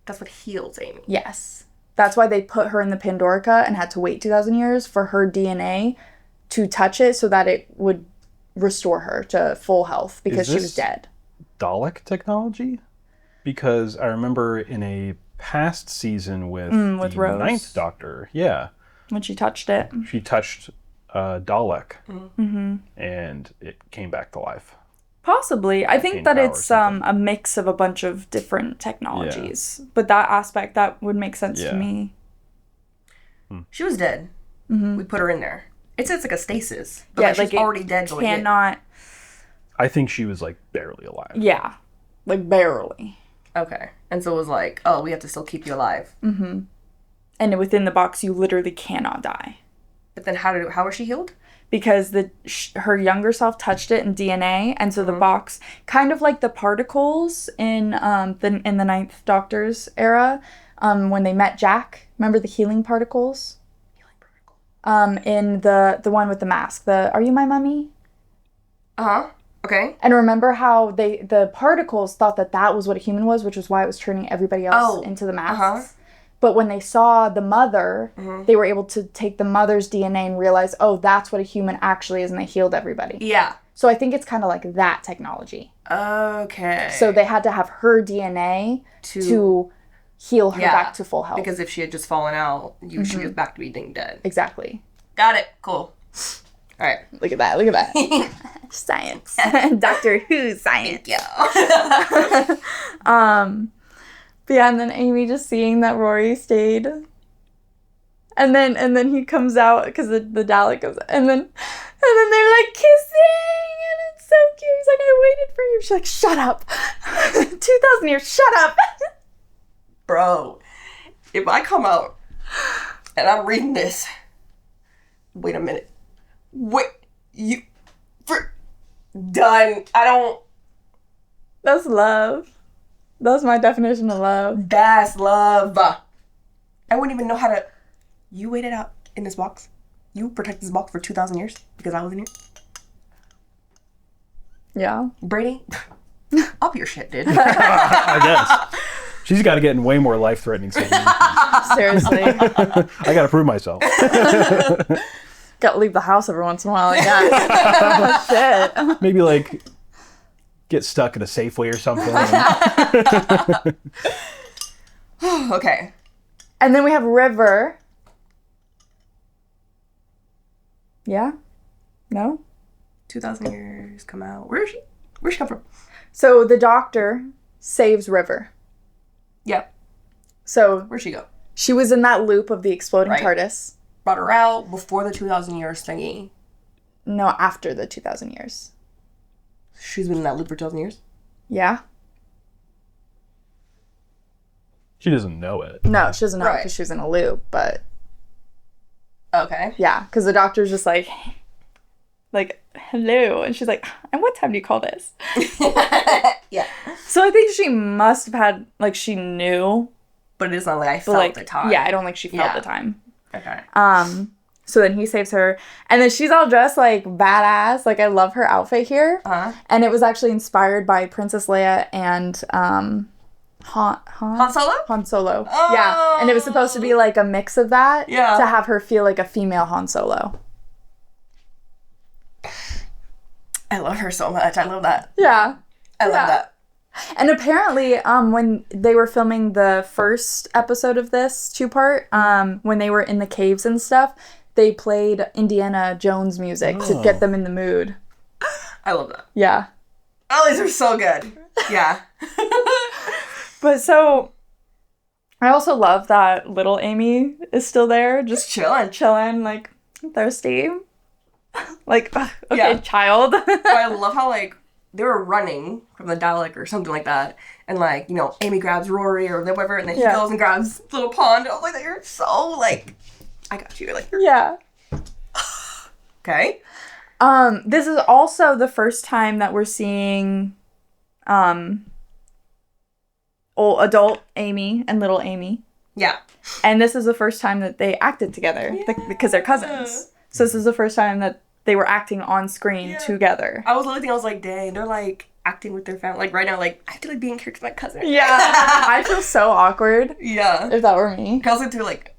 That's what heals Amy. Yes. That's why they put her in the Pandorica and had to wait 2,000 years for her DNA to touch it so that it would restore her to full health because she was dead. Dalek technology? Because I remember in a past season with the Rose. 9th Doctor, when she touched it. She touched Dalek, and it came back to life. Possibly. I think that it's a mix of a bunch of different technologies. But that aspect, that would make sense to me. She was dead. We put her in there. It says like a stasis. But like she's already dead. Cannot... I think she was like barely alive. Yeah. Like barely. Okay. And so it was like, oh, we have to still keep you alive. And within the box, you literally cannot die. But then how was she healed? Because her younger self touched it in DNA, and so the box, kind of like the particles in the 9th Doctor's era, when they met Jack. Remember the healing particles? In the one with the mask. Are you my mummy? Okay. And remember how the particles thought that was what a human was, which was why it was turning everybody else into the masks. But when they saw the mother, they were able to take the mother's DNA and realize, oh, that's what a human actually is, and they healed everybody. Yeah. So I think it's kind of like that technology. Okay. So they had to have her DNA to heal her back to full health. Because if she had just fallen out, she was back to being dead. Exactly. Got it. Cool. All right. Look at that. Science. Doctor Who science. Thank you. But yeah, and then Amy just seeing that Rory stayed. And then he comes out because the Dalek goes, and then they're like kissing, and it's so cute. He's like, I waited for you. She's like, shut up. 2,000 years, shut up. Bro, if I come out and I'm reading this, wait a minute. Wait, done. I don't. That's love. That's my definition of love. That's love. I wouldn't even know how to. You waited out in this box. You protected this box for 2,000 years because I was in here. Yeah. Brady, up your shit, dude. I guess. She's got to get in way more life-threatening situations. Seriously. I got to prove myself. Got to leave the house every once in a while. Like that. Shit. Maybe like get stuck in a Safeway or something. Okay. And then we have River. Yeah? No? 2,000 years come out. Where is she? Where's she come from? So the Doctor saves River. Yeah. So Where'd she go? she was in that loop of the exploding Right. TARDIS. Brought her out before the 2,000 years thingy. No, after the 2,000 years. She's been in that loop for 2,000 years? Yeah? She doesn't know it. No, she doesn't know Right. because she was in a loop, but Okay. yeah, because the Doctor's just like, hello. And she's like, and what time do you call this? Yeah. So I think she must have had, like, she knew. But it's not like I But felt like, the time. yeah, I don't think she felt Yeah. the time. Okay. So then he saves her, and then she's all dressed like badass. Like, I love her outfit here. Uh-huh. And it was actually inspired by Princess Leia and Han Solo. Oh. Yeah, and it was supposed to be like a mix of that. Yeah. To have her feel like a female Han Solo. I love her so much. I love that. Yeah. I love that. And apparently, when they were filming the first episode of this 2-part, when they were in the caves and stuff, they played Indiana Jones music to get them in the mood. I love that. Yeah. Oh, these are so good. Yeah. But so, I also love that little Amy is still there, just Chilling. like, thirsty. Like, okay, Yeah. child. But I love how, like, they were running from the Dalek or something like that. And, like, you know, Amy grabs Rory or whatever, and then he goes and grabs little Pond. I was like, you're so, like, I got you. Like, Yeah. okay. This is also the first time that we're seeing, adult Amy and little Amy. Yeah. And this is the first time that they acted together because they're cousins. So this is the first time that they were acting on screen together. I was literally thinking, I was like, dang, they're, like, acting with their family. Like, right now, like, I feel like being character with my cousin. Yeah. I feel so awkward Yeah. if that were me. Kelcie too, like,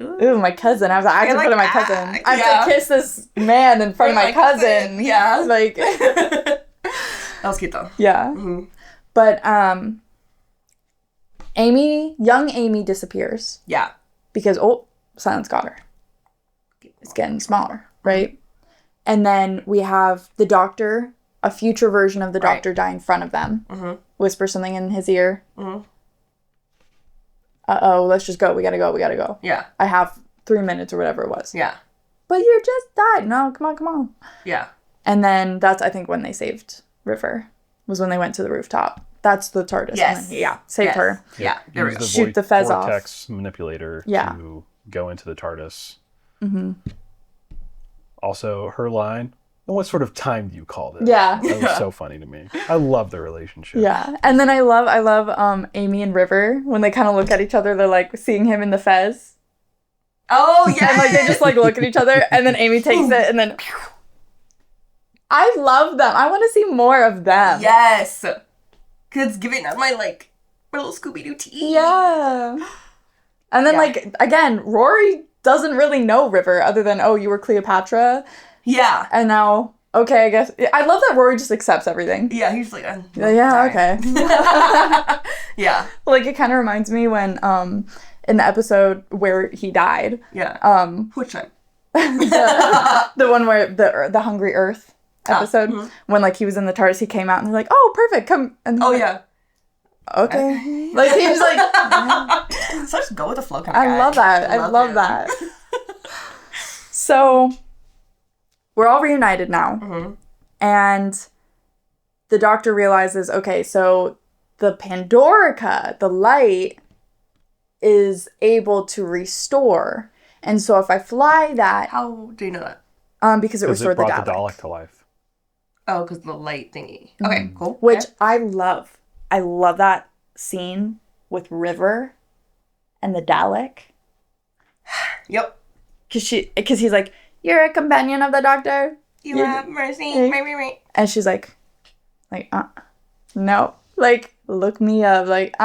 Ooh, my cousin. I was like, I have to like, put in my cousin. I have yeah. to kiss this man in front of my cousin. Yeah. Like, that was cute, though. yeah. Mm-hmm. But, young Amy disappears Yeah. because, Silence got her. It's getting smaller, right? And then we have the Doctor, a future version of the Doctor die in front of them. Mm-hmm. Whisper something in his ear. Mm-hmm. Uh-oh, let's just go. We gotta go. Yeah. I have 3 minutes or whatever it was. Yeah. But you just died. No, come on. Yeah. And then that's, I think, when they saved River. Was when they went to the rooftop. That's the TARDIS. Yes. And then, saved her. Yeah. There we Use go. Shoot the fez off. vortex manipulator Yeah. to go into the TARDIS. Mm-hmm. Also, her line, and what sort of time do you call this? Yeah. That was so funny to me. I love the relationship. Yeah. And then I love Amy and River, when they kind of look at each other, they're like seeing him in the fez. Oh, yeah. And like they just like look at each other, and then Amy takes it, and then I love them. I want to see more of them. Yes. Because it's giving up my little Scooby-Doo tea. Yeah. And then like, again, Rory doesn't really know River other than, you were Cleopatra. Yeah. And now, okay, I guess. I love that Rory just accepts everything. Yeah, he's like, Yeah, okay. Yeah. Like, it kind of reminds me when, in the episode where he died. Yeah. Which time? the one where the Hungry Earth episode, when like he was in the TARDIS, he came out and they're like, "Oh, perfect, come." And yeah. Okay. Like he was like, so just go with the flow kind of guy. I love that. I love that. So we're all reunited now, and the Doctor realizes, okay, so the Pandorica, the light, is able to restore. And so if I fly that... How do you know that? Because it restored the Dalek. Brought the Dalek to life. Oh, because the light thingy. Okay, cool. Which I love. I love that scene with River and the Dalek. Yep. Because he's like, "You're a companion of the Doctor. You have mercy. And she's like, no. Like, look me up. Like,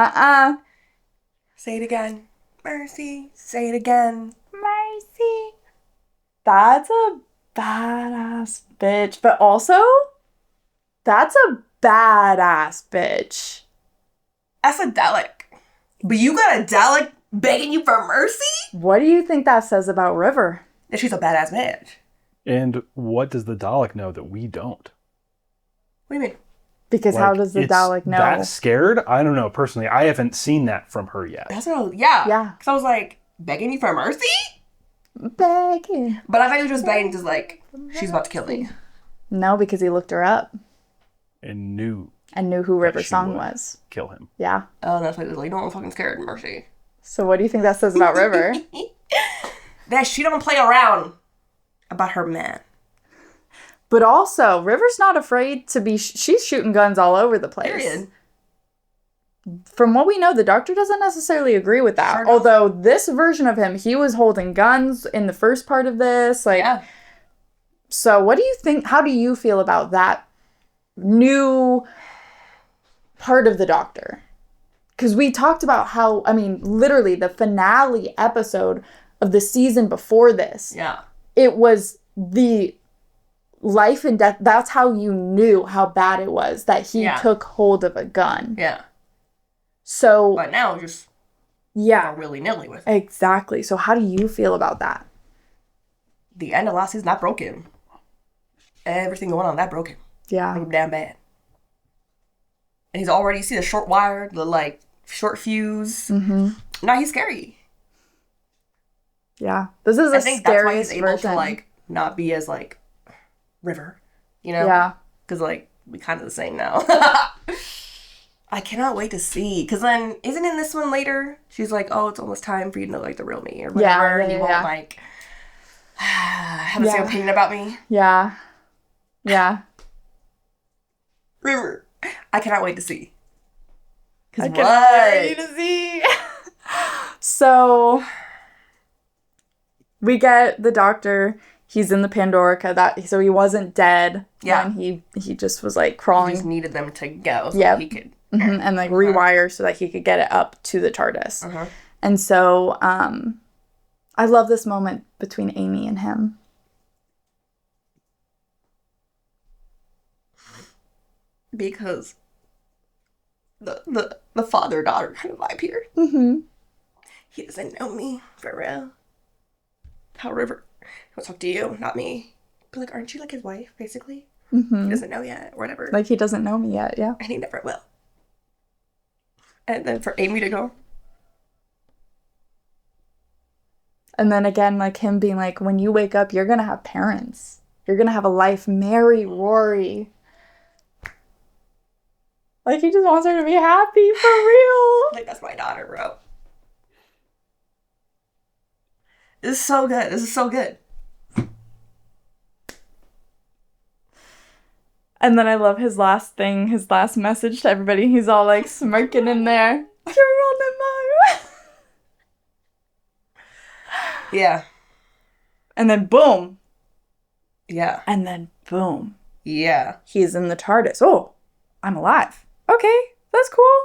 Say it again. Mercy. Say it again. Mercy. That's a badass bitch. But also, that's a badass bitch. That's a Dalek. But you got a Dalek begging you for mercy? What do you think that says about River? That she's a badass bitch. And what does the Dalek know that we don't? What do you mean? Because how does the Dalek know? That scared? I don't know. Personally, I haven't seen that from her yet. That's what yeah. Yeah. Because I was like, begging you for mercy? Begging. But I thought he was just begging, just like, she's about to kill me. No, because he looked her up. And knew who River's song was. Kill him. Yeah. Oh, that's why he was like, no, I'm fucking scared, mercy. So what do you think that says about River? That she don't play around about her man. But also, River's not afraid to be... she's shooting guns all over the place. Period. From what we know, the Doctor doesn't necessarily agree with that. Sure Although this version of him, he was holding guns in the first part of this. Like, yeah. So what do you think... how do you feel about that new part of the Doctor? Because we talked about how... I mean, literally, the finale episode of the season before this. Yeah. It was the... life and death. That's how you knew how bad it was that he took hold of a gun. Yeah. So, but now just willy-nilly with it. Exactly. So how do you feel about that? The end of last season, that broke him. Everything going on, that broke him. Yeah. Broke him damn bad. And he's already see the short wire, the like short fuse. Mm-hmm. Now he's scary. Yeah. This is a scary version. That's why he's able to like not be as like River, you know? Yeah. Because, like, we kind of the same now. I cannot wait to see. Because then, isn't in this one later, she's like, oh, it's almost time for you to know, like, the real me or whatever. And you won't, like, have the same opinion about me. Yeah. Yeah. River. I cannot wait to see. I cannot wait to see. So, we get the Doctor... he's in the Pandorica, so he wasn't dead. Yeah. When he just was like crawling. He just needed them to go so that he could. And like rewire so that he could get it up to the TARDIS. And so I love this moment between Amy and him. Because the father-daughter kind of vibe here. He doesn't know me, for real. How River... he'll talk to you, not me. But, like, aren't you, like, his wife, basically? He doesn't know yet, or whatever. Like, he doesn't know me yet, yeah. And he never will. And then for Amy to go. And then again, like, him being like, when you wake up, you're gonna have parents. You're gonna have a life. Marry Rory. Like, he just wants her to be happy, for real. Like, that's my daughter, bro. This is so good. This is so good. And then I love his last thing, his last message to everybody. He's all like smirking in there. Geronimo. Yeah. And then boom. Yeah. And then boom. Yeah. He's in the TARDIS. Oh, I'm alive. Okay, that's cool.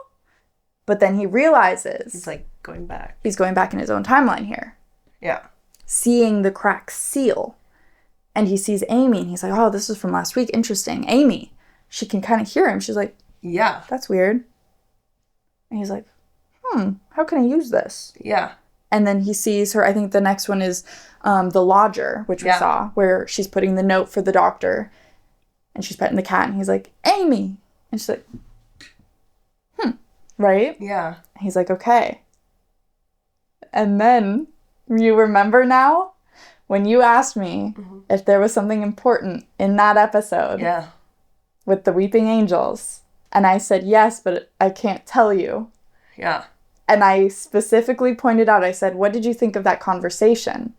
But then he realizes... he's like going back. He's going back in his own timeline here. Yeah. Seeing the cracked seal. And he sees Amy and he's like, oh, this is from last week. Interesting. Amy. She can kind of hear him. She's like, yeah. That's weird. And he's like, how can I use this? Yeah. And then he sees her, I think the next one is the lodger, which we saw, where she's putting the note for the doctor. And she's petting the cat, and he's like, Amy. And she's like, right? Yeah. And he's like, okay. And then, you remember now? When you asked me if there was something important in that episode with the weeping angels, and I said yes, but I can't tell you. Yeah. And I specifically pointed out, I said, what did you think of that conversation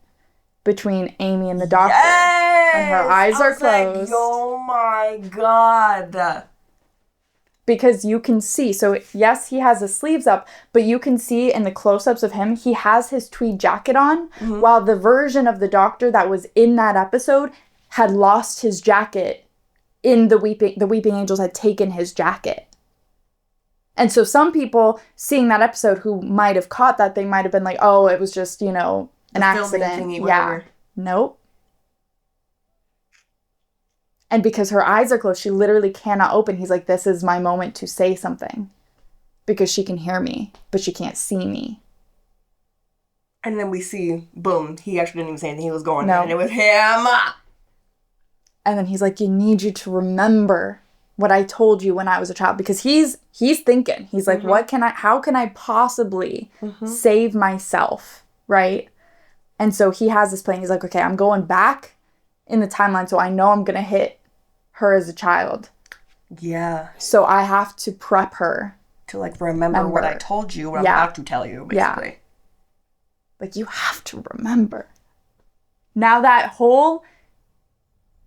between Amy and the doctor? Yes! And her eyes are closed. Like, oh my God. Because you can see, so yes, he has his sleeves up, but you can see in the close-ups of him, he has his tweed jacket on, while the version of the doctor that was in that episode had lost his jacket in the Weeping Angels had taken his jacket. And so some people seeing that episode who might have caught that, they might have been like, oh, it was just, an accident. Thingy, yeah. Nope. And because her eyes are closed, she literally cannot open. He's like, this is my moment to say something. Because she can hear me, but she can't see me. And then we see, boom, he actually didn't even say anything. He was going, No. and it was him. And then he's like, you need you to remember what I told you when I was a child. Because he's thinking. He's like, how can I possibly save myself? Right? And so he has this plan. He's like, okay, I'm going back in the timeline, so I know I'm gonna hit her as a child. Yeah. So I have to prep her To remember what I told you, what I'm about to tell you, basically. Yeah. Like, you have to remember. Now that whole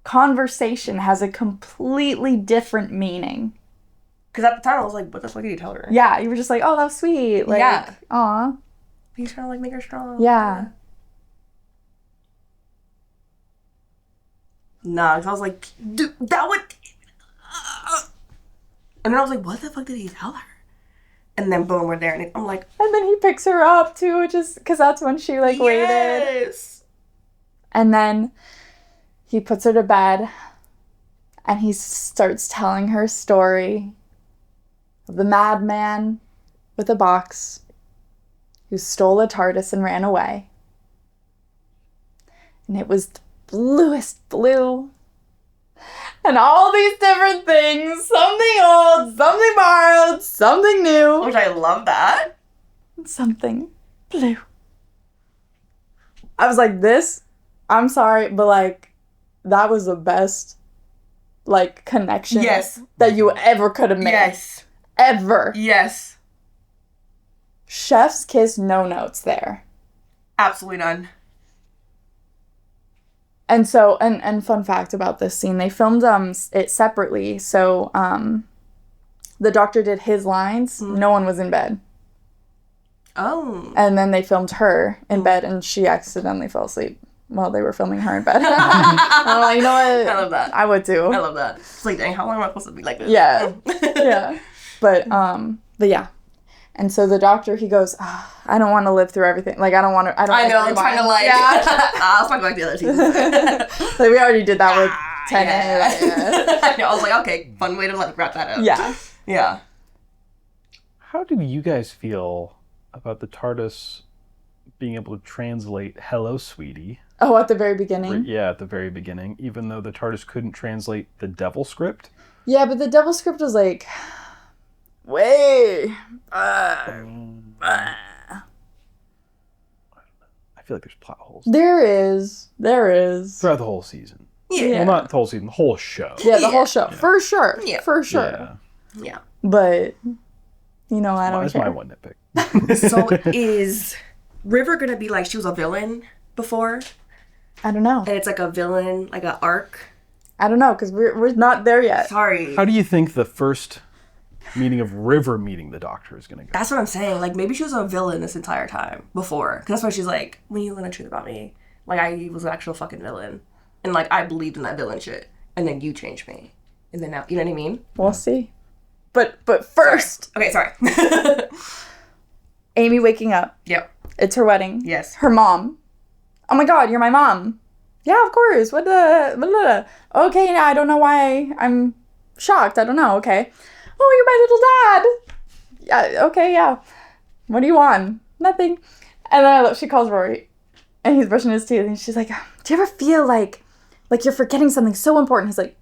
conversation has a completely different meaning. Because at the time I was like, what the fuck did you tell her? Yeah, you were just like, oh, that was sweet. Like, aw. He's trying to make her strong. Yeah. Nah, because I was like, dude, that would... And then I was like, what the fuck did he tell her? And then boom, we're there. And I'm like... And then he picks her up, too, just because that's when she, waited. Yes! And then he puts her to bed. And he starts telling her story of the madman with a box who stole a TARDIS and ran away. And it was the bluest blue. And all these different things. Something old, something borrowed, something new. Which I love that. Something blue. I was like, I'm sorry, but that was the best connection that you ever could have made. Yes. Ever. Yes. Chef's kiss, no notes there. Absolutely none. And so, and fun fact about this scene, they filmed it separately. So, the doctor did his lines. No one was in bed. Oh. And then they filmed her in bed, and she accidentally fell asleep while they were filming her in bed. Oh, you know what? I love that. I would too. I love that. It's like, dang, how long am I supposed to be like this? Yeah. Yeah. But yeah. And so the doctor, he goes, I don't want to live through everything. I don't want to. I know, I'm trying to Yeah. I'll talk about the other season. We already did that with Tenet. Yeah. I was like, okay, fun way to wrap that up. Yeah. Yeah. How do you guys feel about the TARDIS being able to translate "Hello, sweetie"? Oh, at the very beginning? Yeah, at the very beginning, even though the TARDIS couldn't translate the Devil script. Yeah, but the Devil script was way. I feel like there's plot holes There is. throughout the whole season. Yeah. Well, not the whole season, the whole show. Yeah, the whole show. Yeah. For sure. Yeah. For sure. Yeah. Yeah. But, I don't That's care. my one nitpick. So is River gonna be she was a villain before? I don't know. And it's a villain, an arc? I don't know, because we're not there yet. Sorry. How do you think the first meeting of River meeting the Doctor is going to go? That's what I'm saying. Maybe she was a villain this entire time before. Because that's why she's like, when you learn the truth about me, I was an actual fucking villain. And, I believed in that villain shit. And then you changed me. And then now, you know what I mean? We'll see. But first. Okay, sorry. Amy waking up. Yep. It's her wedding. Yes. Her mom. Oh my God, you're my mom. Yeah, of course. What the? Blah, blah, blah. Okay, yeah, I don't know why I'm shocked. I don't know. Okay. Oh, you're my little dad. Yeah. Okay. Yeah. What do you want? Nothing. And then she calls Rory, and he's brushing his teeth, and she's like, do you ever feel like you're forgetting something so important? He's like,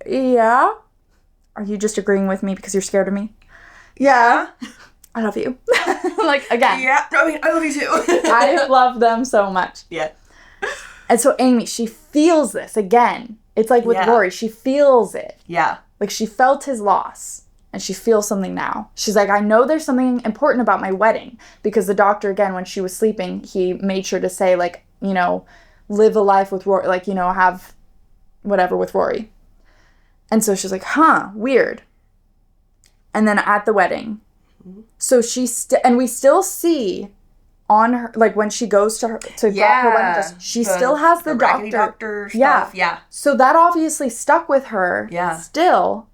yeah. Are you just agreeing with me because you're scared of me? Yeah. I love you. Like, again. Yeah. No, I mean, I love you too. I love them so much. Yeah. And so Amy, she feels this again. It's like with Rory, she feels it. Yeah. Like, she felt his loss, and she feels something now. She's like, I know there's something important about my wedding, because the doctor, again, when she was sleeping, he made sure to say, like, you know, live a life with Rory, like, you know, have whatever with Rory. And so she's like, weird. And then at the wedding, so and we still see on her, like, when she goes to get her wedding dress, she still has the doctor stuff. Yeah. So that obviously stuck with her. Yeah. Still,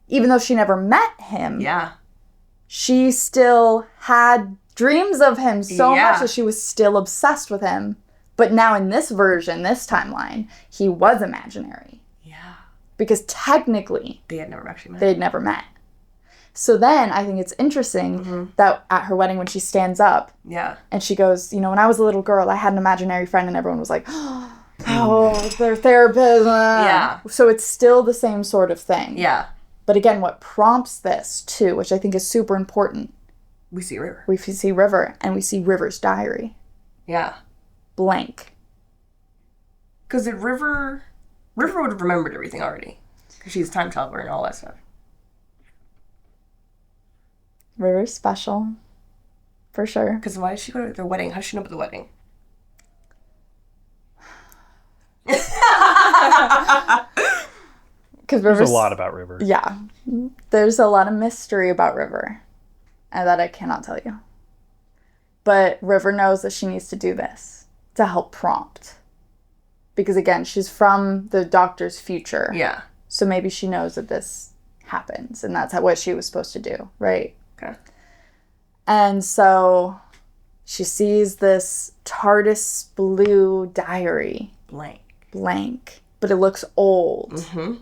even though she never met him. Yeah. She still had dreams of him so much that she was still obsessed with him. But now in this version, this timeline, he was imaginary. Yeah. Because technically, they had never actually met. They had never met. So then I think it's interesting that at her wedding, when she stands up and she goes, you know, when I was a little girl, I had an imaginary friend, and everyone was like, oh, their therapist. Yeah. So it's still the same sort of thing. Yeah. But again, what prompts this too, which I think is super important. We see River. We see River, and we see River's diary. Yeah. Blank. Because River would have remembered everything already. Because she's a time traveler and all that stuff. River's special. For sure. Because why did she go to their wedding? How does she know about the wedding? Because There's a lot about River. Yeah. There's a lot of mystery about River. And that I cannot tell you. But River knows that she needs to do this to help prompt. Because again, she's from the doctor's future. Yeah. So maybe she knows that this happens. And that's what she was supposed to do, right? Okay. And so she sees this TARDIS blue diary. Blank. But it looks old. Mm-hmm.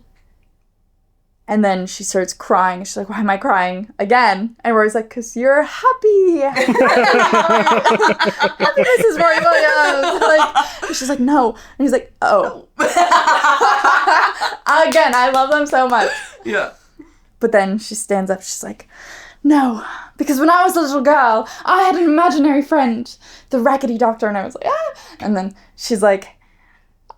And then she starts crying. She's like, why am I crying again? And Rory's like, because you're happy. Happiness is Rory Williams. Like, she's like, no. And he's like, oh. Again, I love them so much. Yeah. But then she stands up. She's like, no. Because when I was a little girl, I had an imaginary friend, the raggedy doctor. And I was like, ah. And then she's like,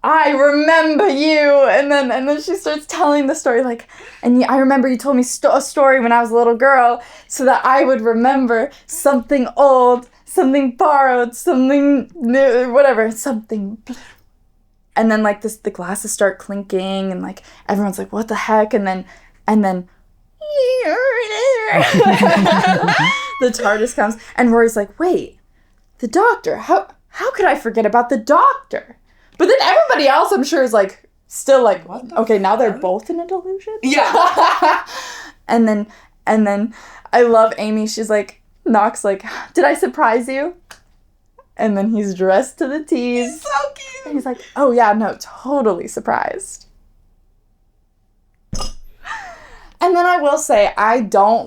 I remember you. And then she starts telling the story, like, and I remember you told me a story when I was a little girl so that I would remember something old, something borrowed, something new, whatever, something. And then, like, the glasses start clinking, and, like, everyone's like, what the heck? And then the TARDIS comes, and Rory's like, wait, the doctor, how could I forget about the doctor? But then everybody else, I'm sure, is like, still like, what? Okay, now they're both in a delusion? Yeah. and then I love Amy. She's like, Knox, like, did I surprise you? And then he's dressed to the T's. He's so cute. And he's like, oh yeah, no, totally surprised. And then I will say, I do not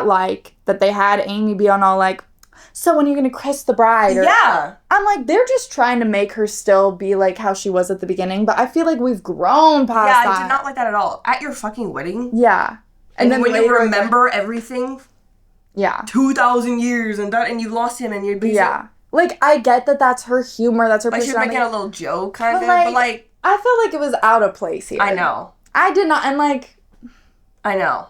like that they had Amy be on all like, so when are you going to kiss the bride? Or, yeah. I'm like, they're just trying to make her still be like how she was at the beginning, but I feel like we've grown past that. Yeah, I did not like that at all. At your fucking wedding? Yeah. And then when you remember everything? Yeah. 2,000 years and you lost him and you're busy. Yeah. Like, I get that that's her humor, that's her personality. Like, she was making a little joke, kind of, like, but like... I feel like it was out of place here. I know. I did not, and like... I know.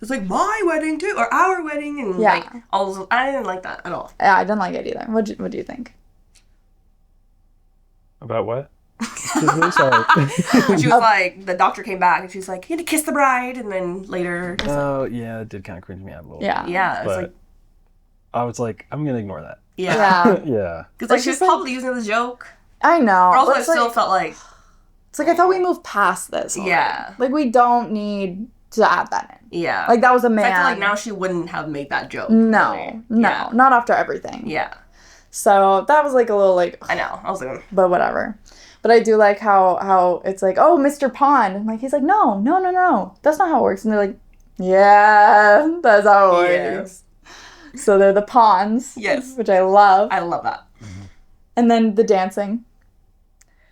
It's like my wedding too, or our wedding, and like all those, I didn't like that at all. Yeah, I didn't like it either. What do you think? About what? Sorry. She was like, the doctor came back, and she was like, you had to kiss the bride, and then later. Oh yeah, it did kind of cringe me out a little. Yeah, bit. Yeah. But like, I was like, I'm gonna ignore that. Yeah. Yeah. Because like she was probably using the joke. I know. But also, I still felt like it's like I thought we moved past this. Already. Yeah. Like we don't need to add that in. Yeah. Like, that was a man. I feel like now she wouldn't have made that joke. No. Really. No. Yeah. Not after everything. Yeah. So, that was, like, a little, like... I know. I was like... But whatever. But I do like how it's like, oh, Mr. Pond. And, like, he's like, no. That's not how it works. And they're like, yeah, that's how it works. So they're the pawns. Yes. Which I love. I love that. And then the dancing.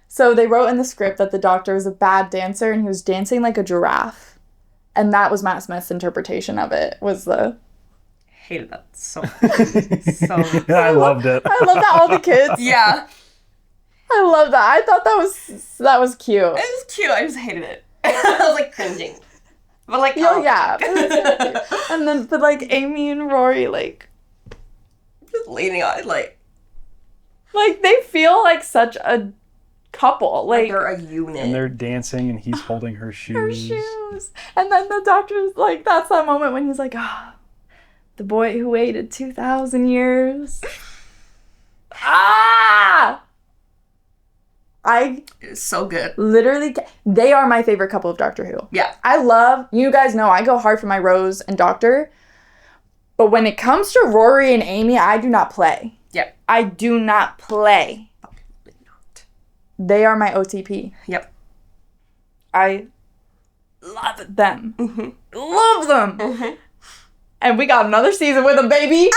So they wrote in the script that the doctor was a bad dancer and he was dancing like a giraffe. And that was Matt Smith's interpretation of it, was the... Hated that so. I loved it. I love that all the kids. Yeah. I love that. I thought that was cute. It was cute. I just hated it. I was like cringing. But like, Yeah. And then, but like Amy and Rory, like just leaning on, like they feel like such a couple. Like they're a unit. And they're dancing and he's holding her shoes. her shoes. And then the doctor's like, that's that moment when he's like, the boy who waited 2,000 years. It's so good. Literally, they are my favorite couple of Doctor Who. Yeah. You guys know I go hard for my Rose and Doctor. But when it comes to Rory and Amy, I do not play. Yep. I do not play. They are my OTP. Yep. I love them. Mm-hmm. Love them. Mm-hmm. And we got another season with them, baby.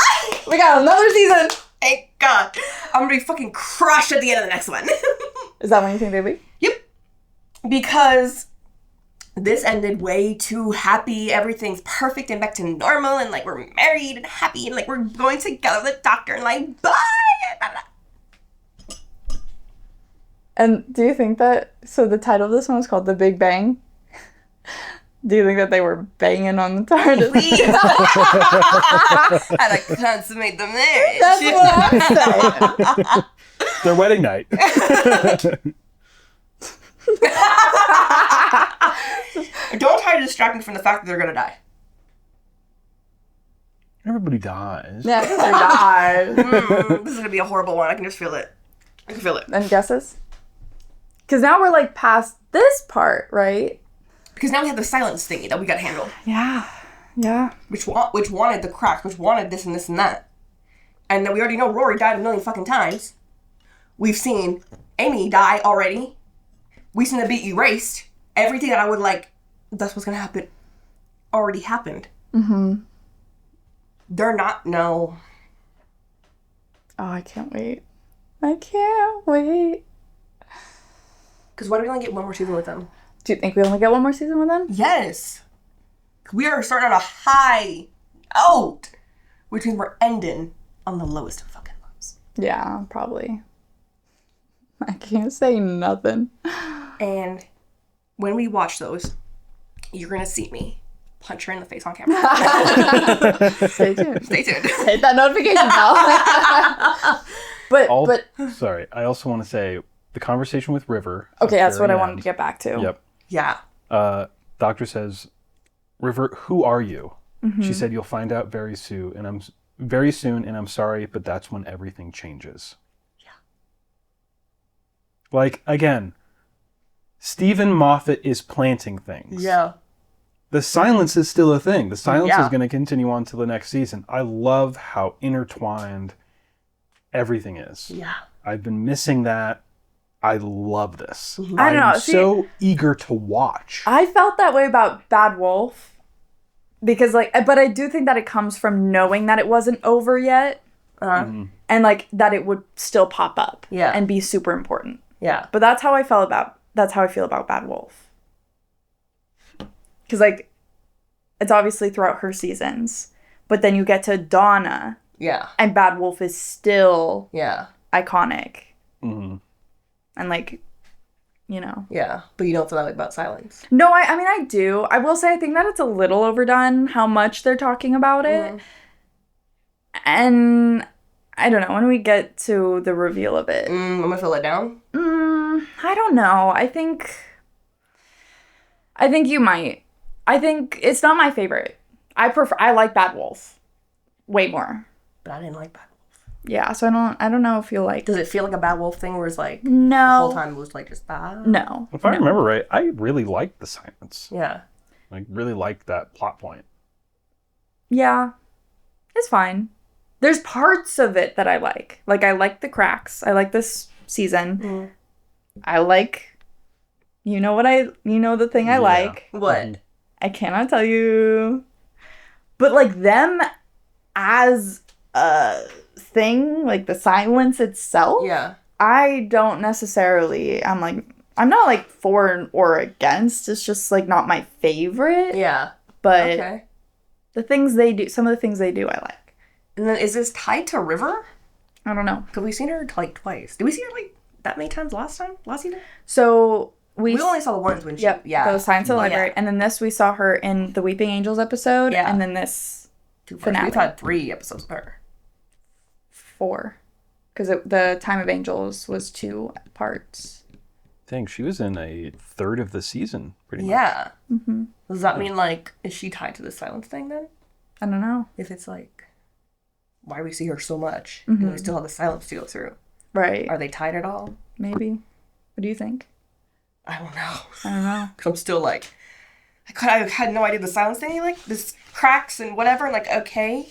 We got another season. Thank God. I'm gonna be fucking crushed at the end of the next one. Is that when you think they'll be? Yep. Because this ended way too happy. Everything's perfect and back to normal, and like we're married and happy, and like we're going together with the doctor, and like bye. And do you think that, so the title of this one was called The Big Bang? Do you think that they were banging on the TARDIS? I like consummate the marriage. That's what I'm saying. Their wedding night. Don't try to distract me from the fact that they're gonna die. Everybody dies. Yeah, they died. This is gonna be a horrible one. I can just feel it. I can feel it. Any guesses? Because now we're like past this part, right? Because now we have the silence thingy that we gotta handle. Yeah. Yeah. Which wanted the cracks, which wanted this and this and that. And then we already know Rory died a million fucking times. We've seen Amy die already. We've seen it be erased. Everything that I would like, that's what's gonna happen, already happened. Mm-hmm. They're not, no. Oh, I can't wait. I can't wait. Because why do we only get one more season with them? Do you think we only get one more season with them? Yes. We are starting on a high note, which means we're ending on the lowest of fucking lows. Yeah, probably. I can't say nothing. And when we watch those, you're going to see me punch her in the face on camera. Stay tuned. Stay tuned. Hit that notification bell. but Sorry, I also want to say the conversation with River. okay, that's what I wanted to get back to. Yep. Yeah. Doctor says, River, who are you? Mm-hmm. She said, you'll find out very soon, and I'm sorry, but that's when everything changes. Yeah. Like, again, Stephen Moffat is planting things. Yeah. The silence is still a thing. The silence Yeah. is going to continue on to the next season. I love how intertwined everything is. Yeah. I've been missing that. I love this. Mm-hmm. I don't know. I'm so eager to watch. I felt that way about Bad Wolf. Because, like, but I do think that it comes from knowing that it wasn't over yet. Uh-huh. And, like, that it would still pop up. Yeah. And be super important. Yeah. But that's how I feel about Bad Wolf. Because, like, it's obviously throughout her seasons. But then you get to Donna. Yeah. And Bad Wolf is still Yeah. iconic. Mm-hmm. And, like, you know. Yeah. But you don't feel that way about silence. No, I mean, I do. I will say I think that it's a little overdone how much they're talking about it. Mm. And I don't know. When we get to the reveal of it. I'm going to feel it down. I don't know. I think you might. I think it's not my favorite. I like Bad Wolf way more. But I didn't like Bad Wolf. Yeah, so I don't know if you like. Does it feel like a Bad Wolf thing where it's like the No. whole time it was like just No. If I remember right, I really liked the silence. Yeah. Like, really liked that plot point. Yeah. It's fine. There's parts of it that I like. Like, I like the cracks. I like this season. Mm. I like, the thing I like. What? I cannot tell you. But, like, them as a thing, like the silence itself, Yeah. I don't necessarily, I'm not like for or against. It's just like not my favorite. Yeah. But Okay. the things they do, some of the things they do, I like. And then is this tied to River? I don't know. Because we've seen her like twice. Did we see her like that many times last season? So we only saw the ones when she. Yep. Yeah. The Science of the Library, Yeah. and then this we saw her in the Weeping Angels episode, Yeah. and then this 2 parts. finale. We've had 3 episodes of her. 4, because the Time of Angels was 2 parts. Dang, she was in a third of the season, pretty much. Yeah. Mm-hmm. Does that mean like is she tied to the silence thing then? I don't know. If it's like, why we see her so much Mm-hmm. and we still have the silence to go through? Right. Are they tied at all? Maybe. What do you think? I don't know. I don't know. Because I'm still like, I had no idea the silence thing. Like this cracks and whatever. Like okay,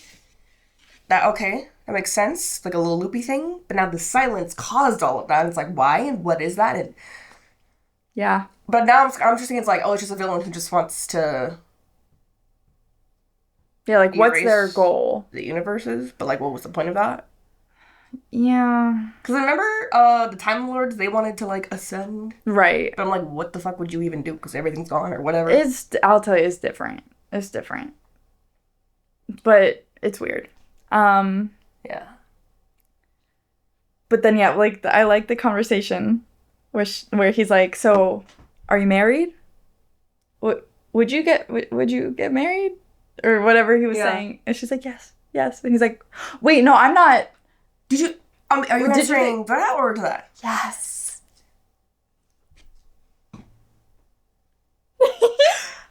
that makes sense. Like a little loopy thing. But now the silence caused all of that. And it's like why and what is that? And Yeah. but now I'm just thinking it's like it's just a villain who just wants to Yeah, like what's erase their goal? the universes. But like what was the point of that? Yeah. Because remember the Time Lords, they wanted to like ascend. Right. But I'm like, what the fuck would you even do? Because everything's gone or whatever. I'll tell you, it's different. It's different. But it's weird. Yeah. But then, yeah, like, I like the conversation where he's like, so, are you married? Would you get married? Or whatever he was saying. And she's like, yes. And he's like, wait, no, I'm not. Did you, are you Did you answering that or to that? Yes.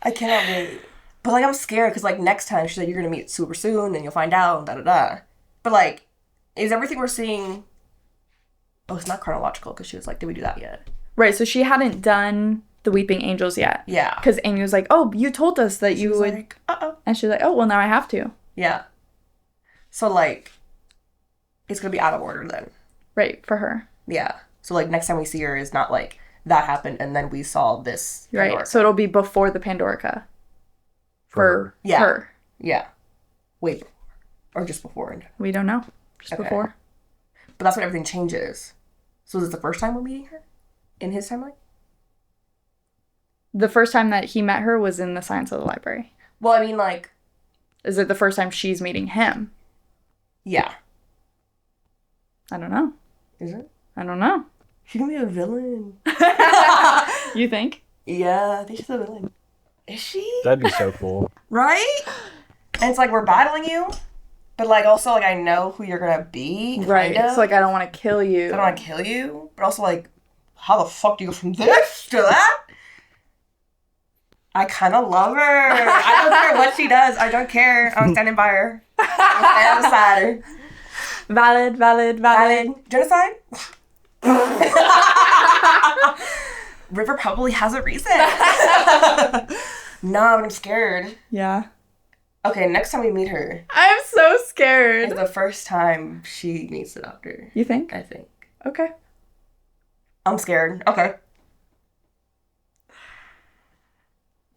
I cannot wait. But like, I'm scared because like next time she's like, you're going to meet super soon and you'll find out, da-da-da. But like, is everything we're seeing, it's not chronological because she was like, did we do that yet? Right, so she hadn't done the Weeping Angels yet. Yeah. Because Amy was like, oh, you told us that you would. Like, uh-oh. And she's like, oh, well, now I have to. Yeah. So like, it's going to be out of order then. Right, for her. Yeah. So like next time we see her is not like that happened and then we saw this. Right, Pandora. so it'll be before the Pandorica. For Yeah. her. Yeah. Wait. Or just before. We don't know. Just Okay. before. But that's when everything changes. So is it the first time we're meeting her? In his timeline? The first time that he met her was in the Science of the Library. Well, I mean, like... Is it the first time she's meeting him? Yeah. I don't know. Is it? I don't know. She can be a villain. You think? Yeah, I think she's a villain. Is she? That'd be so cool. Right? And it's like, we're battling you, but like, also, like, I know who you're gonna be. Right. Kind of. It's like, I don't want to kill you. I don't want to kill you, but also, like, how the fuck do you go from this to that? I kind of love her. I don't care what she does. I don't care. I'm standing by her. I'm standing beside her. Valid. Genocide? River probably has a reason. No, but I'm scared. Yeah. Okay, next time we meet her, I'm so it's scared. the first time she meets the doctor. You think? I think. Okay. I'm scared. Okay.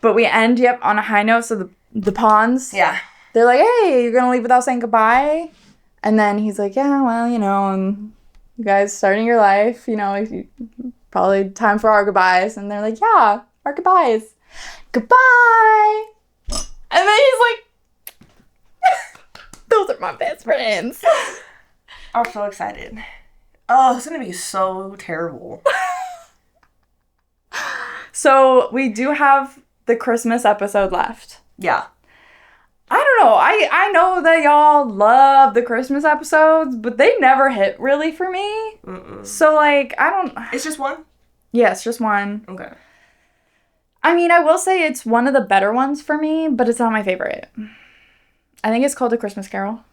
But we end, on a high note. So the pawns, Yeah. they're like, hey, you're going to leave without saying goodbye? And then he's like, yeah, well, you guys starting your life, probably time for our goodbyes. And they're like, yeah, our goodbyes. Goodbye. And then he's like, those are my best friends. I'm so excited. Oh, it's gonna be so terrible. So we do have the Christmas episode left. Yeah. I don't know. I know that y'all love the Christmas episodes, but they never hit really for me. Mm-mm. So, like, I don't... It's just one? Yes, just one. Okay. I mean, I will say it's one of the better ones for me, but it's not my favorite. I think it's called A Christmas Carol.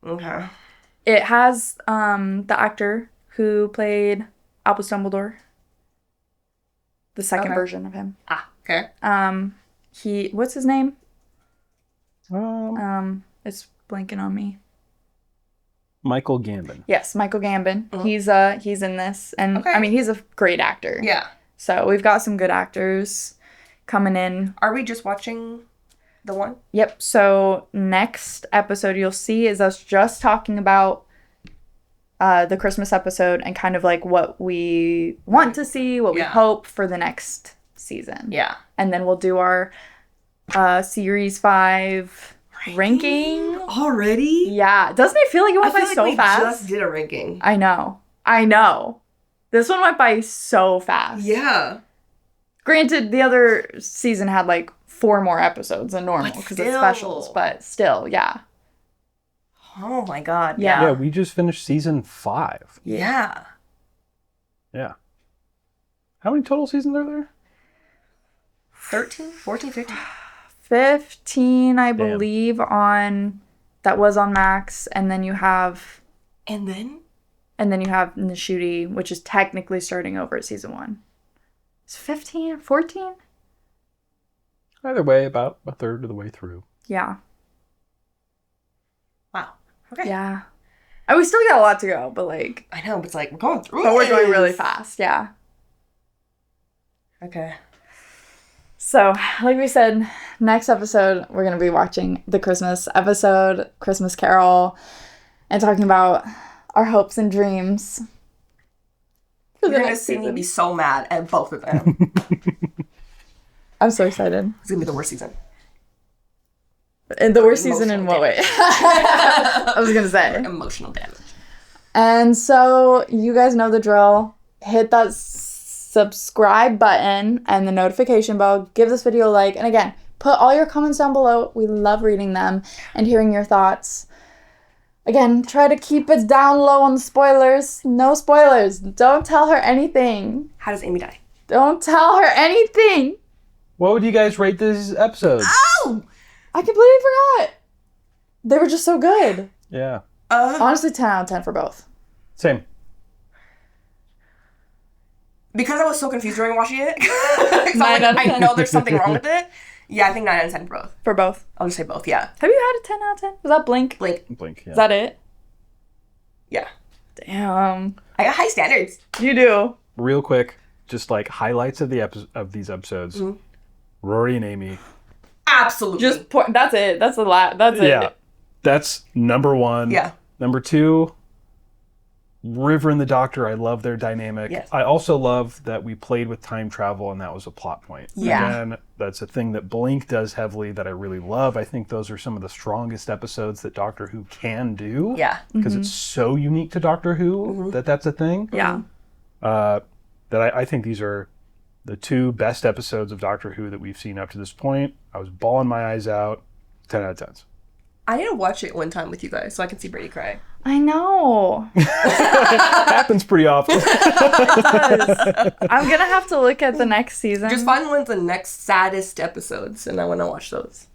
Okay. It has the actor who played Albus Dumbledore. The second version of him. Ah, okay. What's his name? It's blanking on me. Michael Gambon. Yes, Michael Gambon. Mm-hmm. He's in this, and Okay. I mean he's a great actor. Yeah. So we've got some good actors coming in. Are we just watching the one? Yep. So next episode you'll see is us just talking about the Christmas episode and kind of like what we want to see, what we hope for the next season. Yeah. And then we'll do our series 5 ranking. Already? Yeah. Doesn't it feel like it went by so fast? We just did a ranking. I know. This one went by so fast. Yeah. Granted, the other season had like 4 more episodes than normal because it's specials, but still, yeah. Oh my god. Yeah. Yeah, we just finished season 5. Yeah. Yeah. How many total seasons are there? 13? 14? 15? 15, I believe, that was on Max, and then you have And then Nishuti, which is technically starting over at season 1. It's 15, 14? Either way, about a third of the way through. Yeah. Wow. Okay. Yeah. And we still got a lot to go, but like... I know, but it's like, we're going through But we're going really fast, yeah. Okay. So, like we said, next episode, we're going to be watching the Christmas episode, Christmas Carol, and talking about our hopes and dreams. You're going to see me be so mad at both of them. I'm so excited. It's going to be the worst season. And the worst season in what way? I was going to say. Emotional damage. And so, you guys know the drill. Hit that subscribe button and the notification bell. Give this video a like. And again, put all your comments down below. We love reading them and hearing your thoughts. Again, try to keep it down low on the spoilers. No spoilers. Don't tell her anything. How does Amy die? Don't tell her anything. What would you guys rate these episodes? Oh! I completely forgot. They were just so good. Yeah. Honestly, 10 out of 10 for both. Same. Because I was so confused during watching it. I know there's something wrong with it. Yeah, I think 9 out of 10 for both. For both. I'll just say both, yeah. Have you had a 10 out of 10? Was that Blink? Blink. Yeah. Is that it? Yeah. Damn. I got high standards. You do. Real quick, just like highlights of these episodes. Mm-hmm. Rory and Amy. Absolutely. Just that's it. That's the last. That's it. Yeah. That's number 1. Yeah. Number 2, River and the Doctor. I love their dynamic. Yes. I also love that we played with time travel and that was a plot point. Yeah. Again, that's a thing that Blink does heavily that I really love. I think those are some of the strongest episodes that Doctor Who can do. Yeah. Because it's so unique to Doctor Who that's a thing. Yeah. That I think these are the 2 best episodes of Doctor Who that we've seen up to this point. I was bawling my eyes out. 10 out of 10. I need to watch it one time with you guys so I can see Brady cry. I know. Happens pretty often. I'm gonna have to look at the next season. Just find one's the next saddest episodes, and I want to watch those.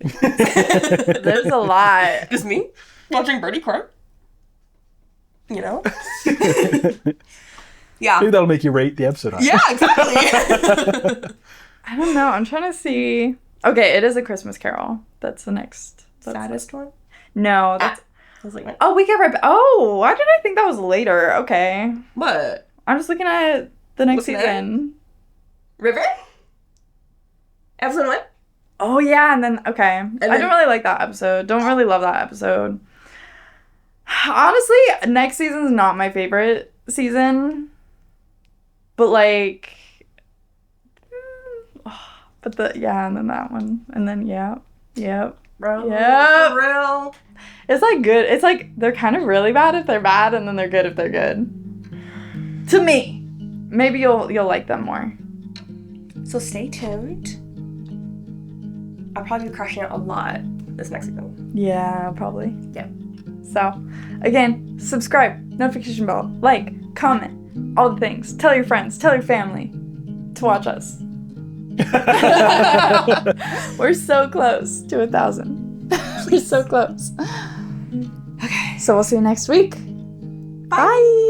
There's a lot. Just me watching Brady cry. You know? Yeah. Maybe that'll make you rate the episode. Yeah, exactly. I don't know. I'm trying to see. Okay, it is A Christmas Carol. That's the next. Saddest one? No, that's. I was like, oh, we get right back. Oh, why did I think that was later? Okay. What? I'm just looking at the next What's season. River? Episode 1? Oh, yeah, and then, okay. I don't really like that episode. Don't really love that episode. Honestly, next season's not my favorite season. But, like... and then that one. And then, yep. Bro, Yep. for real. It's, like, good. It's, like, they're kind of really bad if they're bad, and then they're good if they're good. To me. Maybe you'll like them more. So stay tuned. I'll probably be crushing it a lot this next season. Yeah, probably. Yep. So, again, subscribe, notification bell, like, comment, all the things. Tell your friends, tell your family to watch us. We're so close to 1,000. We're so close. Okay. So we'll see you next week. Bye.